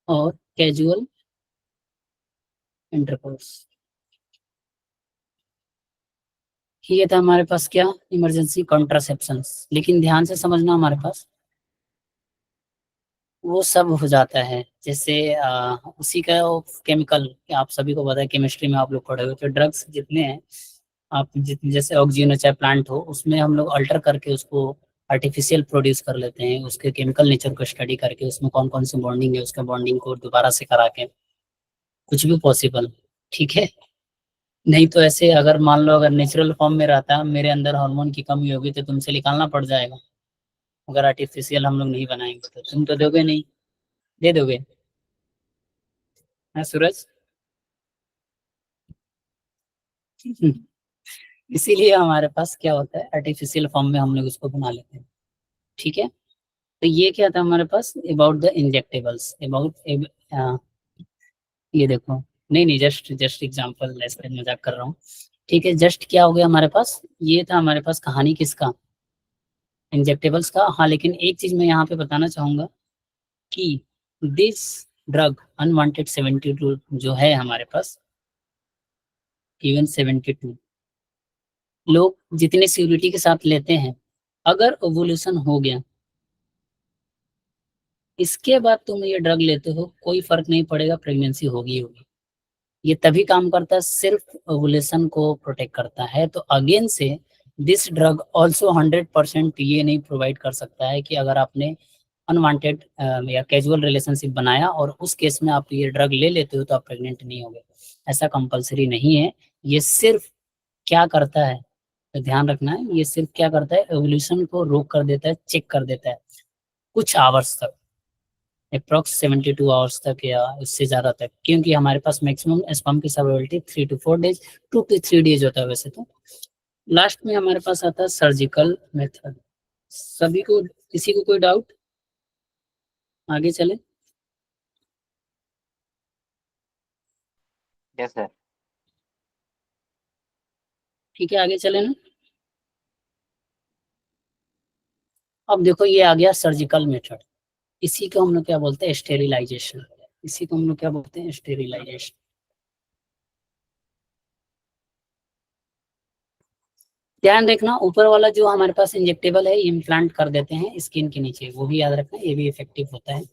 और कैजुअल इंटरकोर्स। ये था हमारे पास क्या, इमरजेंसी कॉन्ट्रासेप्शंस। लेकिन ध्यान से समझना हमारे पास वो सब हो जाता है, जैसे उसी का केमिकल, आप सभी को पता है केमिस्ट्री में आप लोग पढ़े हुए, तो ड्रग्स जितने हैं, आप जितने जैसे ऑक्सीजन हो चाहे प्लांट हो, उसमें हम लोग अल्टर करके उसको आर्टिफिशियल प्रोड्यूस कर लेते हैं, उसके केमिकल नेचर को स्टडी करके उसमें कौन कौन सी बॉन्डिंग है, उसका बॉन्डिंग को दोबारा से करा के कुछ भी पॉसिबल, ठीक है। नहीं तो ऐसे अगर मान लो अगर नेचुरल फॉर्म में रहता, मेरे अंदर हार्मोन की कमी होगी तो तुमसे निकालना पड़ जाएगा, अगर आर्टिफिशियल हम लोग नहीं बनाएंगे तो तुम तो दोगे नहीं, दे दोगे, हाँ सूरज। इसीलिए हमारे पास क्या होता है, आर्टिफिशियल फॉर्म में हम लोग उसको बना लेते हैं, ठीक है। तो ये क्या था हमारे पास, अबाउट द इंजेक्टेबल्स, अबाउट, ये देखो, नहीं नहीं, जस्ट जस्ट एग्जांपल, ऐसे मजाक कर रहा हूँ, ठीक है। जस्ट क्या हो गया हमारे पास, ये था हमारे पास कहानी किसका, इंजेक्टेबल्स का। हाँ लेकिन एक चीज मैं यहाँ पे बताना चाहूंगा कि दिस ड्रग अनवांटेड 72 जो है हमारे पास, इवन 72। लोग जितने सिक्योरिटी के साथ लेते हैं, अगर ओवुलेशन हो गया, इसके बाद तुम ये ड्रग लेते हो, कोई फर्क नहीं पड़ेगा, प्रेगनेंसी होगी होगी। ये तभी काम करता है, सिर्फ ओवुलेशन को प्रोटेक्ट करता है। तो अगेन से दिस ड्रग ऑल्सो 100% ये नहीं प्रोवाइड कर सकता है कि अगर आपने अनवांटेड या कैजुअल रिलेशनशिप बनाया और उस केस में आप ये ड्रग ले लेते हो तो आप प्रेग्नेंट नहीं होगे। ऐसा कंपलसरी नहीं है। ये सिर्फ क्या करता है, तो ध्यान रखना है, ये सिर्फ क्या करता है, एवोल्यूशन को रोक कर देता है, चेक कर देता है कुछ आवर्स तक, अप्रोक्स 72 आवर्स तक या इससे ज्यादा तक, क्योंकि हमारे पास मैक्सिमम स्पर्म की सर्वाइवलिटी 3 to 4 डेज, 2 to 3 डेज होता है वैसे तो। लास्ट में हमारे पास आता है सर्जिकल मेथड। सभी को, किसी को कोई डाउट? आगे चले? Yes sir. ठीक है, आगे चले ना। अब देखो ये आ गया सर्जिकल मेथड। इसी को हम लोग क्या बोलते हैं, स्टेरिलाइजेशन। इसी को हम लोग क्या बोलते हैं, स्टेरिलाइजेशन। ध्यान रखना, ऊपर वाला जो हमारे पास इंजेक्टेबल है, इम्प्लांट कर देते हैं स्किन के नीचे, वो भी याद रखना, ये भी इफेक्टिव होता है।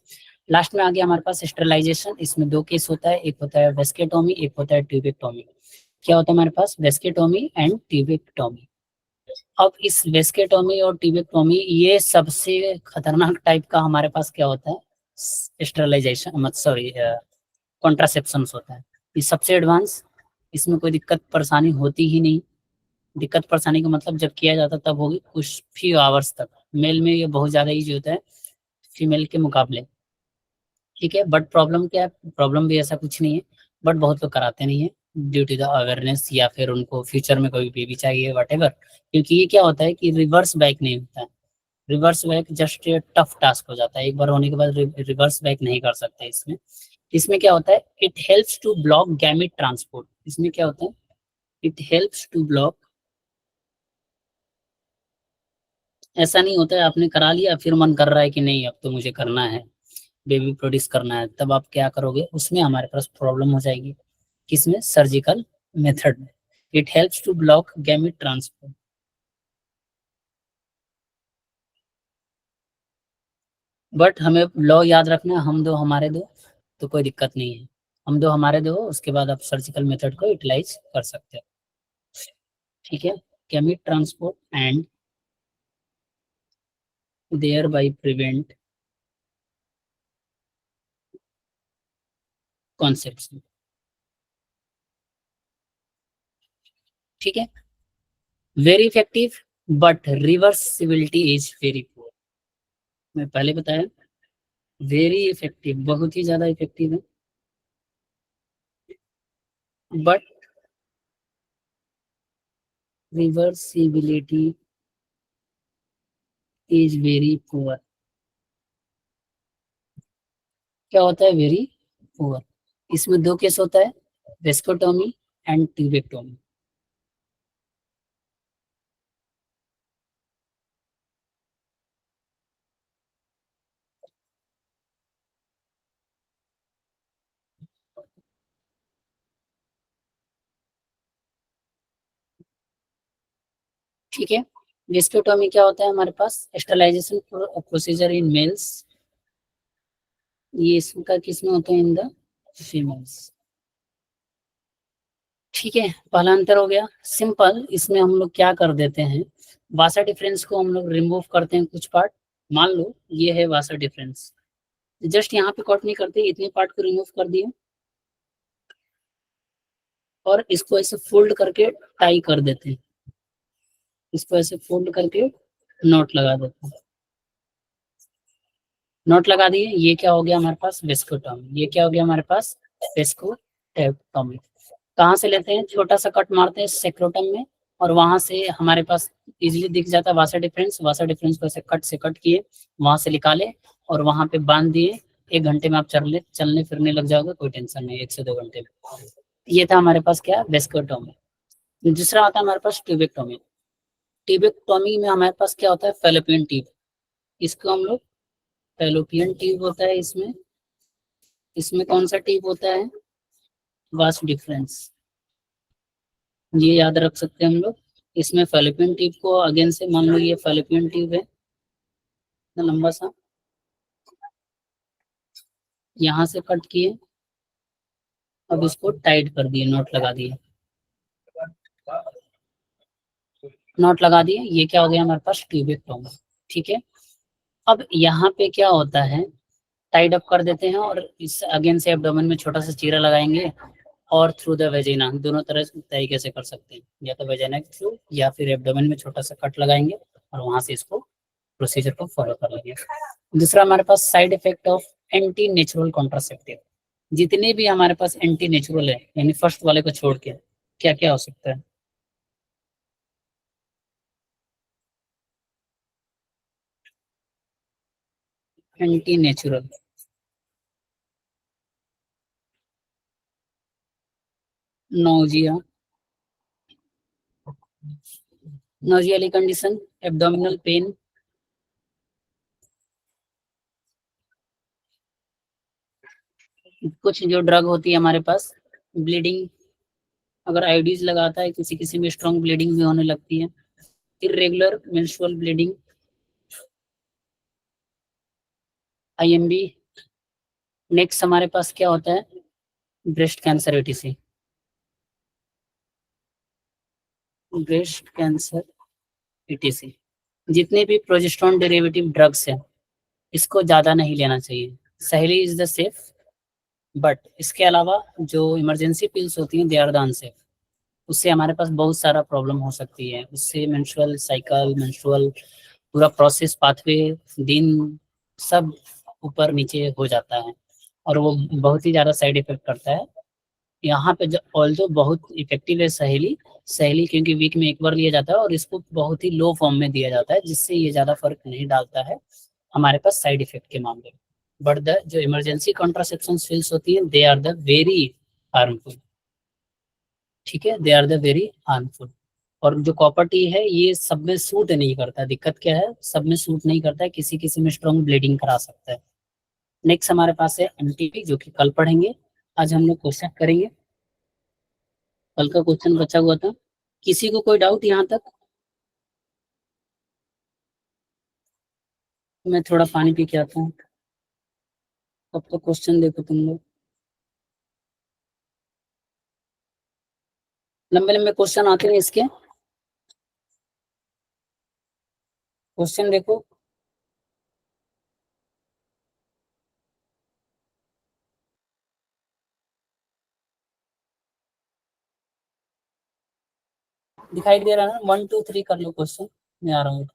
लास्ट में आ गया हमारे पास स्टेरिलाइजेशन। इसमें दो केस होता है, एक होता है वेस्केटोमी, एक होता है ट्यूबेक्टोमी। क्या होता है हमारे पास, वेस्केटोमी एंड ट्यूबेक्टोमी। अब इस वेस्केटोमी और ट्यूबेक्टोमी, ये सबसे खतरनाक टाइप का हमारे पास क्या होता है, स्टेरिलाइजेशन, मत सॉरी, कॉन्ट्रासेप्शन होता है। ये सबसे एडवांस, इसमें कोई दिक्कत परेशानी होती ही नहीं। दिक्कत परेशानी का मतलब जब किया जाता तब होगी कुछ फ्यू आवर्स तक। मेल में ये बहुत ज्यादा ईजी होता है फीमेल के मुकाबले। ठीक है, बट प्रॉब्लम क्या है, प्रॉब्लम भी ऐसा कुछ नहीं है, बट बहुत लोग कराते नहीं है ड्यू टू द अवेयरनेस, या फिर उनको फ्यूचर में कोई बेबी चाहिए वट एवर। क्योंकि ये क्या होता है कि रिवर्स बैक नहीं होता है। Reverse back just tough task हो जाता है, एक बार होने के बाद रिवर्स बैक नहीं कर सकते इसमें। इसमें क्या होता है, it helps to block gamete transport. इसमें क्या होता है, इट हेल्प्स टू ब्लॉक। ऐसा नहीं होता है आपने करा लिया फिर मन कर रहा है कि नहीं अब तो मुझे करना है, बेबी प्रोड्यूस करना है, तब आप क्या करोगे, उसमें हमारे पास प्रॉब्लम हो जाएगी। किसमें, सर्जिकल मेथड में। It helps to block gamete transport. But हमें लॉ याद रखना है, हम दो हमारे दो, तो कोई दिक्कत नहीं है। हम दो हमारे दो, उसके बाद आप सर्जिकल मेथड को यूटिलाइज कर सकते हो। ठीक है, gamete transport and thereby prevent concept. ठीक है, very effective, but reversibility is very poor. मैं पहले बताया, वेरी इफेक्टिव, बहुत ही ज्यादा इफेक्टिव है, but reversibility is very poor. क्या होता है वेरी पुअर, इसमें दो केस होता है, वेस्कोटोमी एंड ट्यूबेक्टोमी। ठीक है, वेस्कोटोमी क्या होता है हमारे पास, स्टरलाइजेशन प्रोसीजर इन मेल्स। ये इसका किसमें होता है, इन द फीमेल्स। ठीक है, पहला अंतर हो गया सिंपल। इसमें हम लोग क्या कर देते हैं, वासा डिफरेंस को हम लोग रिमूव करते हैं कुछ पार्ट। मान लो ये है वासा डिफरेंस, जस्ट यहाँ पे कट नहीं करते, इतने पार्ट को रिमूव कर दिए और इसको ऐसे फोल्ड करके टाई कर देते हैं। इसको ऐसे फोल्ड करके नोट लगा देते हैं। नोट लगा दिए, ये क्या हो गया हमारे पास, वेस्कोटॉमी। ये क्या हो गया हमारे पास, वेस्कोटॉमी। कहाँ से लेते हैं, छोटा सा कट मारते हैं सेक्रोटम में, और वहां से हमारे पास इजिली दिख जाता है वासा डिफरेंस। वासा डिफरेंस को ऐसे कट से कट किए, वहां से निकाले और वहां पे बांध दिए। 1 घंटे में आप चलने फिरने लग जाओगे, कोई टेंशन नहीं, 1 से 2 घंटे में। ये था हमारे पास क्या, वेस्कोटॉमी। दूसरा आता है हमारे पास ट्यूबेक्टोमी। ट्यूबेक्टोमी में हमारे पास क्या होता है, फेलोपियन ट्यूब। इसको हम लोग, फेलोपियन ट्यूब होता है इसमें। इसमें कौन सा ट्यूब होता है, वास डिफरेंस। ये याद रख सकते हैं हम लोग। इसमें फैलोपियन ट्यूब को अगेन से मान लो ये फैलोपियन ट्यूब है, लंबा सा, यहाँ से कट किए, अब इसको टाइट कर दिए, नॉट लगा दिए, नॉट लगा दिए, ये क्या हो गया हमारे पास, ट्यूबेक्टोम। ठीक है, अब यहाँ पे क्या होता है, टाइड अप कर देते हैं और इस अगेन से एब्डोमेन में छोटा सा चीरा लगाएंगे और थ्रू द वेजिना, दोनों तरह तरीके से कर सकते हैं, या तो वेजिना के थ्रू या फिर एब्डोमेन में छोटा सा कट लगाएंगे और वहां से इसको प्रोसीजर को फॉलो कर लेंगे। दूसरा हमारे पास side effect of anti natural contraceptive. जितने भी हमारे पास एंटी नेचुरल है, यानी फर्स्ट वाले को छोड़ के, क्या क्या हो सकता है। एंटी नेचुरल, नोजिया, नोजिया वाली कंडीशन, एब्डोमिनल पेन, कुछ जो ड्रग होती है हमारे पास, ब्लीडिंग, अगर आईडीज लगाता है किसी किसी में स्ट्रॉन्ग ब्लीडिंग भी होने लगती है, irregular menstrual bleeding, IMB. Next हमारे पास क्या होता है, breast cancer etc, breast cancer etc. जितने भी प्रोजेस्टेरोन डेरिवेटिव ड्रग्स हैं, इसको ज्यादा नहीं लेना चाहिए। सहेली इज द सेफ, बट इसके अलावा जो इमरजेंसी पिल्स होती हैं दे आर द अनसेफ। उससे हमारे पास बहुत सारा प्रॉब्लम हो सकती है, उससे मेंस्ट्रुअल साइकिल, मेंस्ट्रुअल पूरा प्रोसेस, पाथवे, दिन सब ऊपर नीचे हो जाता है और वो बहुत ही ज़्यादा साइड इफेक्ट करता है। यहाँ पे जो ऑल्दो बहुत इफेक्टिव है सहेली, सहेली क्योंकि वीक में एक बार लिया जाता है और इसको बहुत ही लो फॉर्म में दिया जाता है, जिससे ये ज़्यादा फर्क नहीं डालता है हमारे पास साइड इफेक्ट के मामले में। बट द जो इमरजेंसी कॉन्ट्रासेप्शन पिल्स होती हैं they are the very harmful. ठीक है, they are the very harmful. और जो कॉपर टी है ये सब में सूट नहीं करता, दिक्कत क्या है, सब में सूट नहीं करता है, किसी किसी में स्ट्रॉन्ग ब्लीडिंग करा सकता है। नेक्स्ट हमारे पास है एमटीपी, जो कि कल पढ़ेंगे। आज हम लोग क्वेश्चन करेंगे, कल का क्वेश्चन बचा हुआ था। किसी को कोई डाउट यहाँ तक। मैं थोड़ा पानी पी के आता हूँ, तब तो क्वेश्चन देखो तुम लोग, लंबे लंबे क्वेश्चन आते हैं इसके, क्वेश्चन देखो। दिखाई दे रहा है ना, 1 2 3 कर लो क्वेश्चन, मैं आ रहा हूँ।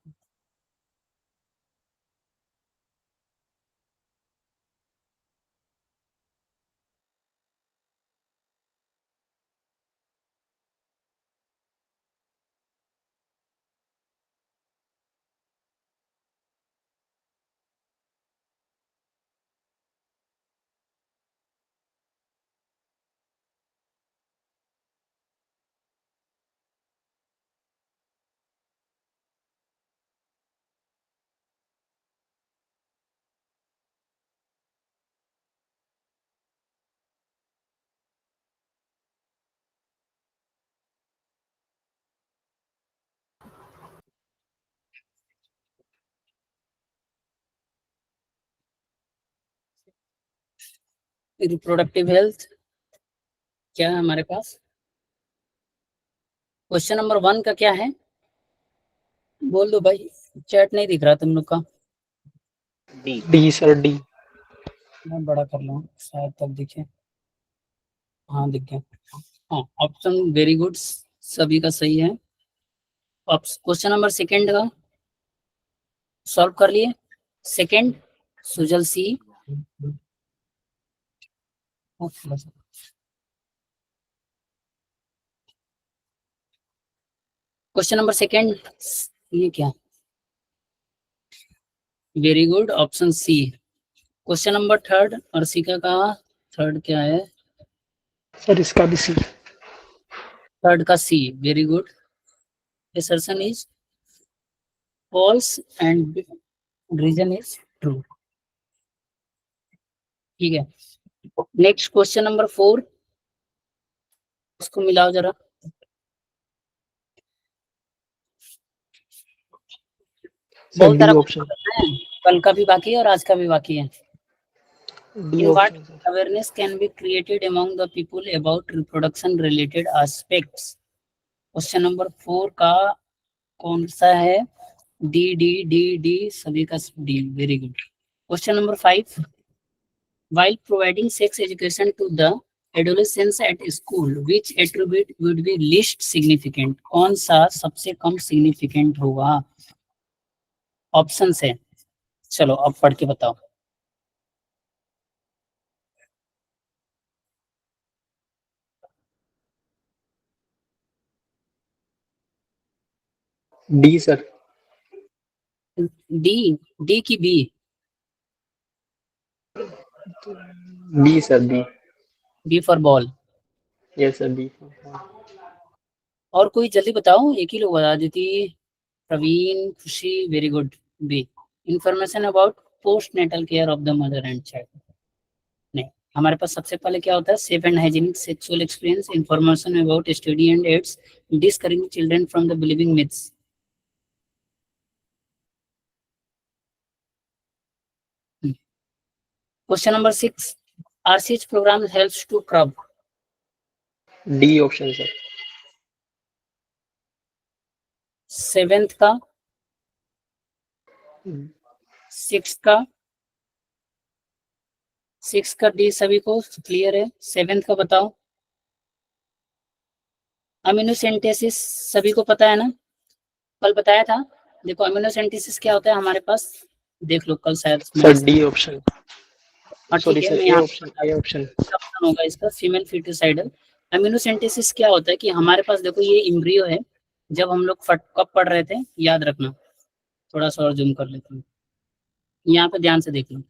रिप्रोडक्टिव हेल्थ क्या है हमारे पास, क्वेश्चन नंबर 1 का क्या है, बोल दो भाई, चैट नहीं दिख रहा तुम लोग का। D D sir D. मैं बड़ा कर लूँ शायद तब दिखे, हाँ दिख गया। हाँ, ऑप्शन वेरी गुड, सभी का सही है। अब क्वेश्चन नंबर सेकंड का सॉल्व कर लिए। Second, Sujal C, question number second, ये क्या, very good, option C. Question number third, Arshika का थर्ड क्या है, सर इसका भी सी। थर्ड का C, very good, assertion is false and reason is true। ठीक है, नेक्स्ट क्वेश्चन नंबर 4, इसको मिलाओ जरा, सर बहुत डी सारा कुछ ऑप्शन, करना है, कल का भी बाकी है और आज का भी बाकी है। D In what option sir. awareness can be created among the people about reproduction related aspects? Question number 4 का कौन सा है? डी डी डी डी सभी का D, very good. Question number 5, while providing sex education to the adolescents at school, which attribute would be least significant? कौन सा सबसे कम significant होगा? ऑप्शन है, चलो अब पढ़ के बताओ। D sir. डी, डी की B? B sir, B. B for ball. Yes sir, B. और कोई जल्दी बताओ, एक ही लोग बता देती। Praveen, Khushi, very good, B. Information about post natal care of the mother and child. नहीं, हमारे पास सबसे पहले क्या होता है? Safe and hygienic sexual experience, information about study and AIDS, discouraging children from the believing myths. Question number 6, RCH programme helps to curb. D option sir. 7th का, 6th का, 6 का डी सभी को क्लियर है। 7th का बताओ। अमीनोसेंटेसिस सभी को पता है ना, कल बताया था। देखो अमीनोसेंटेसिस क्या होता है हमारे पास, देख लो कल शायद सर डी ऑप्शन, हाँ सॉरी ठीक है, सर, मैं ए यहाँ ऑप्शन, ए ऑप्शन। ऑप्शन होगा इसका फीमेल फिटोसाइडल। अमीनोसेंटेसिस क्या होता है कि हमारे पास देखो ये इम्ब्रियो है। जब हम लोग कब पढ़ रहे थे, याद रखना, थोड़ा सा और जूम कर लेते हैं, यहाँ पे ध्यान से देख लो।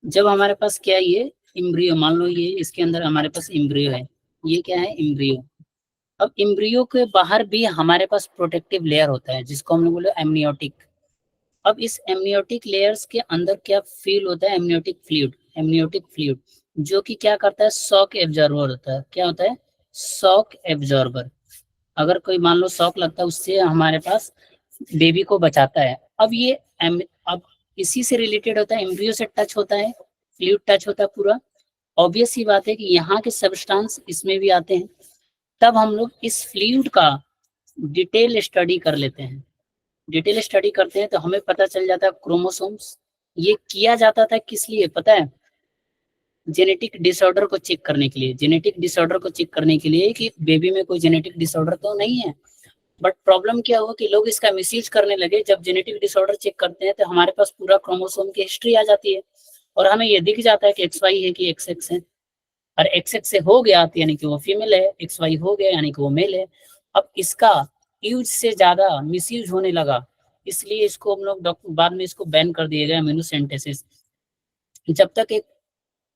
जब हमारे पास क्या है, ये इम्ब्रियो, मान लो ये इसके अंदर हमारे पास इम्ब्रियो है, ये क्या है? इम्ब्रियो। अब इम्ब्रियो के बाहर भी हमारे पास प्रोटेक्टिव लेयर होता है जिसको हम लोग बोले एमनियोटिक। अब इस एमनियोटिक लेयर्स के अंदर क्या फील होता है? एमनियोटिक फ्लूइड, एमनियोटिक फ्लूइड, जो कि क्या करता है? शॉक एब्जॉर्बर होता है। क्या होता है? Shock absorber. अगर कोई मान लो शॉक लगता है, उससे हमारे पास बेबी को बचाता है। अब ये अब इसी से रिलेटेड होता है, एम्ब्रियो से टच होता है, फ्लूइड टच होता है पूरा। ऑब्वियस सी बात है कि यहाँ के सब्सटेंस इसमें भी आते हैं। तब हम लोग इस फ्लूइड का डिटेल स्टडी कर लेते हैं। डिटेल स्टडी करते हैं तो हमें पता चल जाता है क्रोमोसोम्स। ये किया जाता था किस लिए पता है? जेनेटिक डिसऑर्डर को चेक करने के लिए। जेनेटिक डिसऑर्डर को चेक करने के लिए कि बेबी में कोई जेनेटिक डिसऑर्डर तो नहीं है। बट प्रॉब्लम क्या हुआ कि लोग इसका मिसयूज करने लगे। जब जेनेटिक डिसऑर्डर चेक करते हैं तो हमारे पास पूरा क्रोमोसोम की हिस्ट्री आ जाती है और हमें ये दिख जाता है कि एक्स वाई है कि एक्स एक्स है। और एक्स एक्स से हो गया तो यानी कि वो फीमेल है, एक्स वाई हो गया यानी कि वो मेल है। अब इसका यूज से ज्यादा मिसयूज होने लगा, इसलिए इसको हम लोग डॉक्टर बाद में इसको बैन कर दिया गया, इम्यूनोसेंटेसिस। जब तक एक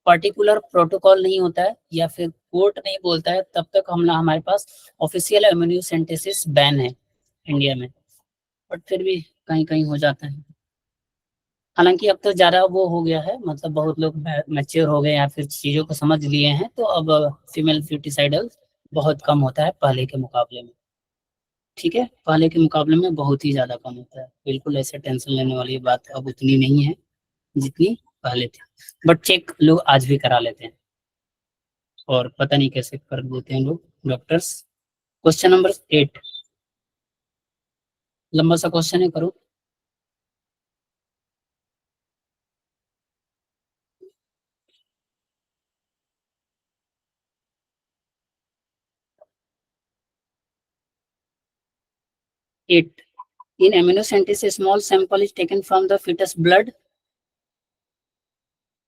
पर्टिकुलर प्रोटोकॉल नहीं होता है या फिर कोर्ट नहीं बोलता है, तब तक हम हमारे पास ऑफिशियल इम्यूनोसेंटेसिस बैन है इंडिया में। बट फिर भी कहीं कहीं हो जाता है। हालांकि अब तो ज्यादा वो हो गया है, मतलब बहुत लोग मैच्योर हो गए या फिर चीजों को समझ लिए हैं, तो अब फीमेल फ्यूटिसाइडल बहुत कम होता है पहले के मुकाबले में। ठीक है, पहले के मुकाबले में बहुत ही ज्यादा कम होता है। बिल्कुल ऐसे टेंशन लेने वाली बात अब उतनी नहीं है जितनी पहले थी। बट चेक लोग आज भी करा लेते हैं और पता नहीं कैसे कर देते हैं लोग डॉक्टर्स। क्वेश्चन नंबर 8, लंबा सा क्वेश्चन है, करो। Eight, in amniocentesis, a small sample is taken from the fetus blood.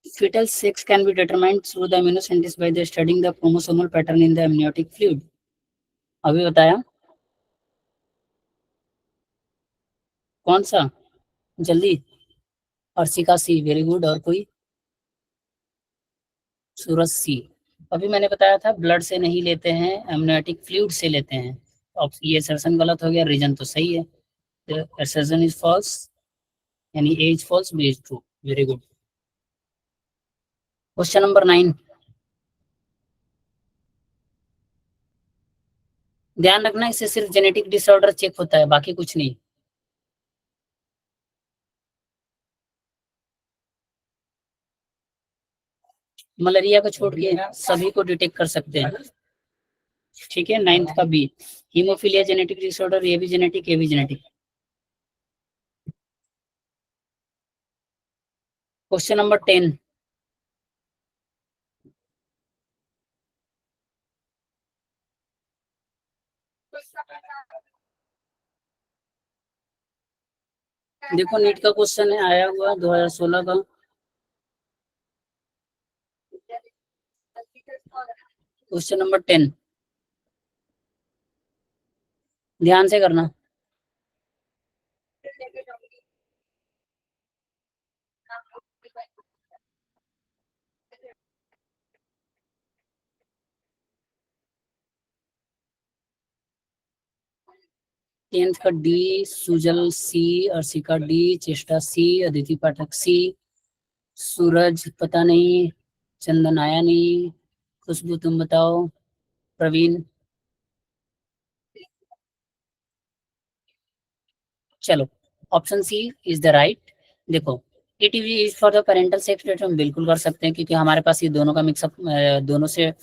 Fetal sex can be determined through the amniocentesis by the studying the chromosomal pattern in the amniotic fluid. अभी बताया कौन सा? जल्दी। अर्शिका सी, very good. और कोई? सूरज सी। अभी मैंने बताया था ब्लड से नहीं लेते हैं, एमनियोटिक फ्लूइड से लेते हैं। अब ये असर्शन गलत हो गया, रीजन तो सही है। असर्शन इज फॉल्स, यानी A is false, B is true, very good. Question number 9, ध्यान रखना इससे सिर्फ जेनेटिक डिसऑर्डर चेक होता है, बाकी कुछ नहीं। मलेरिया को छोड़ के सभी को डिटेक्ट कर सकते हैं। ठीक है, 9th का बी, हीमोफीलिया जेनेटिक डिसऑर्डर, ये भी जेनेटिक, ये भी जेनेटिक। क्वेश्चन नंबर 10, देखो नीट का क्वेश्चन है, आया हुआ 2016 का। क्वेश्चन नंबर 10, ध्यान से करना। टेंथ का डी, सुजल सी, अर्शिका डी, चेष्टा सी, अदिति पाठक सी, सूरज पता नहीं, चंदन आया नहीं, खुशबू तुम बताओ, प्रवीण। चलो, option C is the right. देखो, ETV is for the parental sex data, हम बिल्कुल कर सकते हैं क्योंकि हमारे पास ये दोनों का मिक्सअप, दोनों से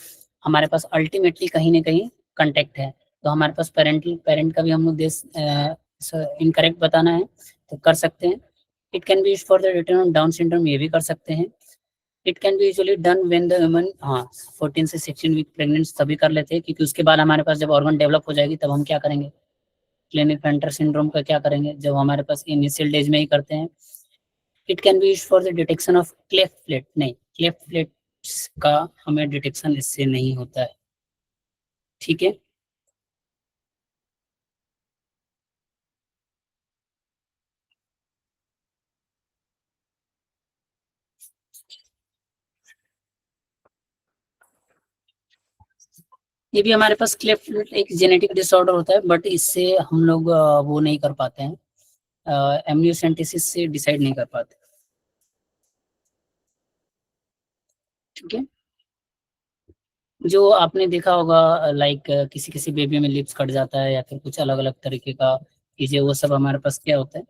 हमारे पास अल्टीमेटली कहीं ना कहीं कांटेक्ट है, तो हमारे पास पेरेंट का भी हम लोग देश इनकरेक्ट बताना है तो कर सकते हैं। It can be used for the return on down syndrome, ये भी कर सकते हैं। It can be usually done when the woman, हाँ 14 से 16 वीक प्रेग्नेंट तभी कर लेते हैं क्योंकि उसके बाद हमारे पास जब ऑर्गन डेवलप हो जाएगी तब हम क्या करेंगे, क्लिनिक सिंड्रोम का क्या करेंगे, जब हमारे पास इनिशियल डेज में ही करते हैं। It can be used for the detection of cleft plate, नहीं क्लेफ्ट प्लेट का हमें डिटेक्शन इससे नहीं होता है। ठीक है, ये भी हमारे पास क्लेफ्ट प्लेट एक जेनेटिक डिसऑर्डर होता है, बट इससे हम लोग वो नहीं कर पाते हैं, एमनियोसेंटेसिस से डिसाइड नहीं कर पाते। ठीक है, जो आपने देखा होगा लाइक किसी किसी बेबी में लिप्स कट जाता है या फिर कुछ अलग अलग तरीके का चीजें, वो सब हमारे पास क्या होता है,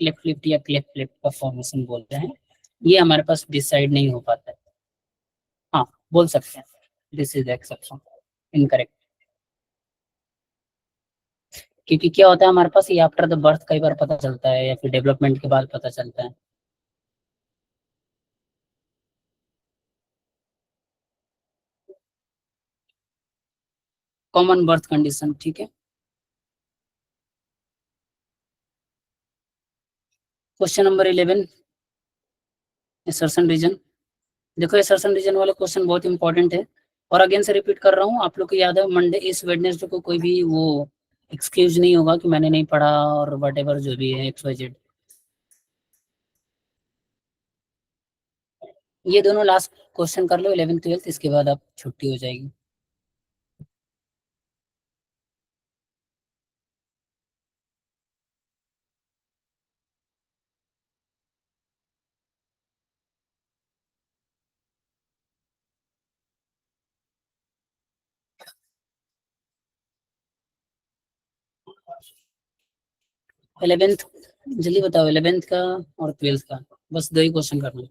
क्लेफ्ट लिप या क्लेफ्ट प्लेट का फॉर्मेशन बोलते हैं, ये हमारे पास डिसाइड नहीं हो पाता है। हाँ, बोल सकते हैं, दिस इज एक्सेप्शन, इनकरेक्ट। क्योंकि क्या होता है हमारे पास ये आफ्टर द बर्थ कई बार पता चलता है या फिर डेवलपमेंट के बाद पता चलता है। कॉमन बर्थ कंडीशन, ठीक है। Question number 11, assertion reason. देखो एसर्शन रीजन वाला क्वेश्चन बहुत इंपॉर्टेंट है, और अगेन से रिपीट कर रहा हूँ, आप लोग को याद है मंडे इस वेडनेसडे को कोई भी वो एक्सक्यूज नहीं होगा कि मैंने नहीं पढ़ा और वट एवर जो भी है एक्स वाई जेड। ये दोनों लास्ट क्वेश्चन कर लो 11th 12th, इसके बाद आप छुट्टी हो जाएगी। इलेवेंथ, जल्दी बताओ, 11th का और 12th का, बस दो ही क्वेश्चन करना है।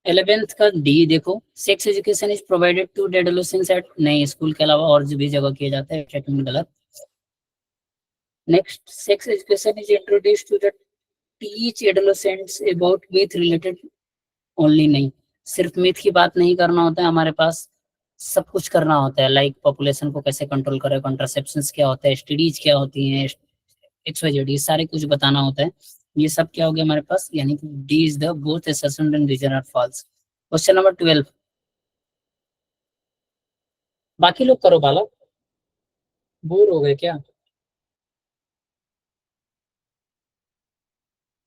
11th का डी, देखो sex education is provided to adolescents at, नहीं स्कूल के अलावा और जो भी जगह किया जाता है, स्टेटमेंट गलत। Next, sex education is introduced to the teach adolescents about myth related only, नहीं सिर्फ मीथ की बात नहीं करना होता है हमारे पास, सब कुछ करना होता है, लाइक पॉपुलेशन को कैसे कंट्रोल करें, कॉन्ट्रासेप्शंस क्या होता है, एसटीडीज क्या होती हैं, एक्स वाई जेड, ये सारे कुछ बताना होता है। ये सब क्या हो गया हमारे पास, यानी कि D is the both assertion and reason are false. Question number 12, बाकी लोग करो बालक, बोर हो गए क्या?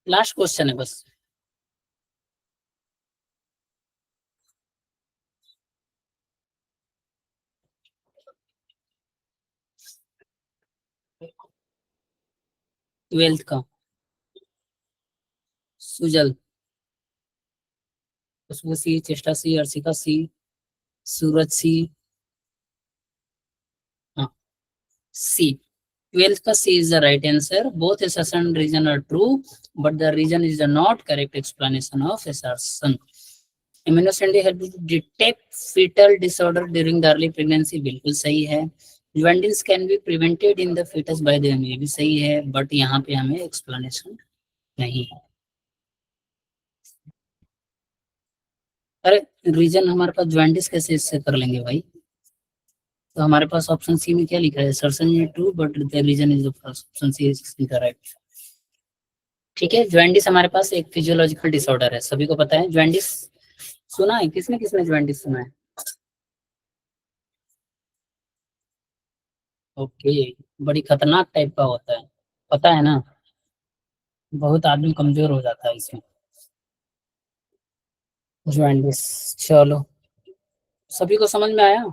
लास्ट क्वेश्चन है बस। 12th का, सुजल, खुशबू सी, चेष्टा सी, अर्शिका सी, सूरज सी, हाँ सी, 12th का सी is the right answer. Both assertion and reason are true, but the reason is the not correct explanation of assertion. Immunosensitivity help to detect fetal disorder during the early pregnancy, बिल्कुल सही है. Jaundice can be prevented in the fetus by the ये भी सही है, but यहाँ पे हमें explanation नहीं है. अरे रीजन हमारे पास ज्वाइंटिस कैसे इससे कर लेंगे भाई? तो हमारे पास ऑप्शन सी में क्या लिखा है? Assertion is true but the reason is the first, option C is incorrect. ठीक है, ज्वाइंटिस हमारे पास एक फिजियोलॉजिकल डिसऑर्डर है, सभी को पता है. ज्वाइंटिस सुना है? किसने किसने ज्वाइंटिस सुना है? ओके, बड़ी खतरनाक टाइप का होता है, पता है ना? बहुत आदमी कमजोर हो जाता है इसमें, ज्वाइंटिस. चलो, सभी को समझ में आया?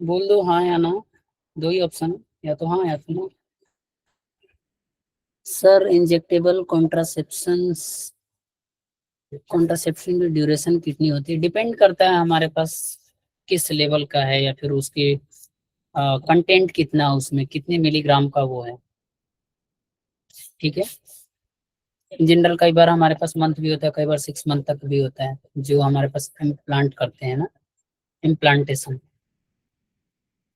बोल दो हाँ या ना, दो ही ऑप्शन है, या तो हाँ या तो ना. सर इंजेक्टेबल कॉन्ट्रासेप्शन की ड्यूरेशन कितनी होती है? डिपेंड करता है हमारे पास किस लेवल का है, या फिर उसके कंटेंट कितना, उसमें कितने मिलीग्राम का वो है. ठीक है, जनरल कई बार हमारे पास मंथ भी होता है, कई बार 6 मंथ तक भी होता है, जो हमारे पास इम्प्लांट करते हैं ना, इम्प्लांटेशन.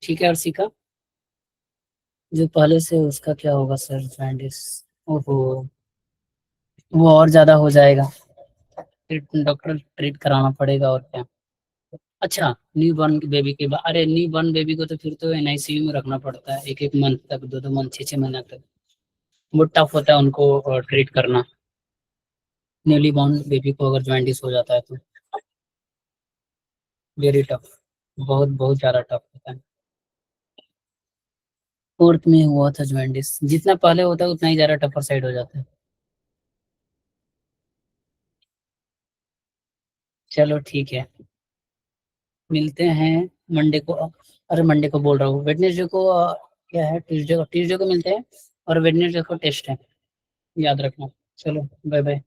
ठीक है, और सीखा जो पहले से उसका क्या होगा सर? जॉन्डिस, ओहो, वो और ज्यादा हो जाएगा, डॉक्टर ट्रीट कराना पड़ेगा और क्या. अच्छा, न्यू बॉर्न बेबी के बाद, अरे न्यू बॉर्न बेबी को तो फिर तो एनआईसीयू में रखना पड़ता है, एक एक मंथ तक, 2 2 मंथ, 6 6 महीना तक. बहुत टफ होता है उनको ट्रीट करना, न्यूली बॉर्न बेबी को अगर जॉइंटिस हो जाता है तो. वेरी टफ, बहुत बहुत ज्यादा टफ होता है. 4th में हुआ था जॉइंटिस, जितना पहले होता है उतना ही ज्यादा टफर साइड हो जाता है. चलो ठीक है, मिलते हैं मंडे को. अरे मंडे को बोल रहा हूँ, वेडनेसडे को क्या है? ट्यूसडे को मिलते हैं, और वेडनेसडे को टेस्ट है, याद रखना. चलो बाय बाय.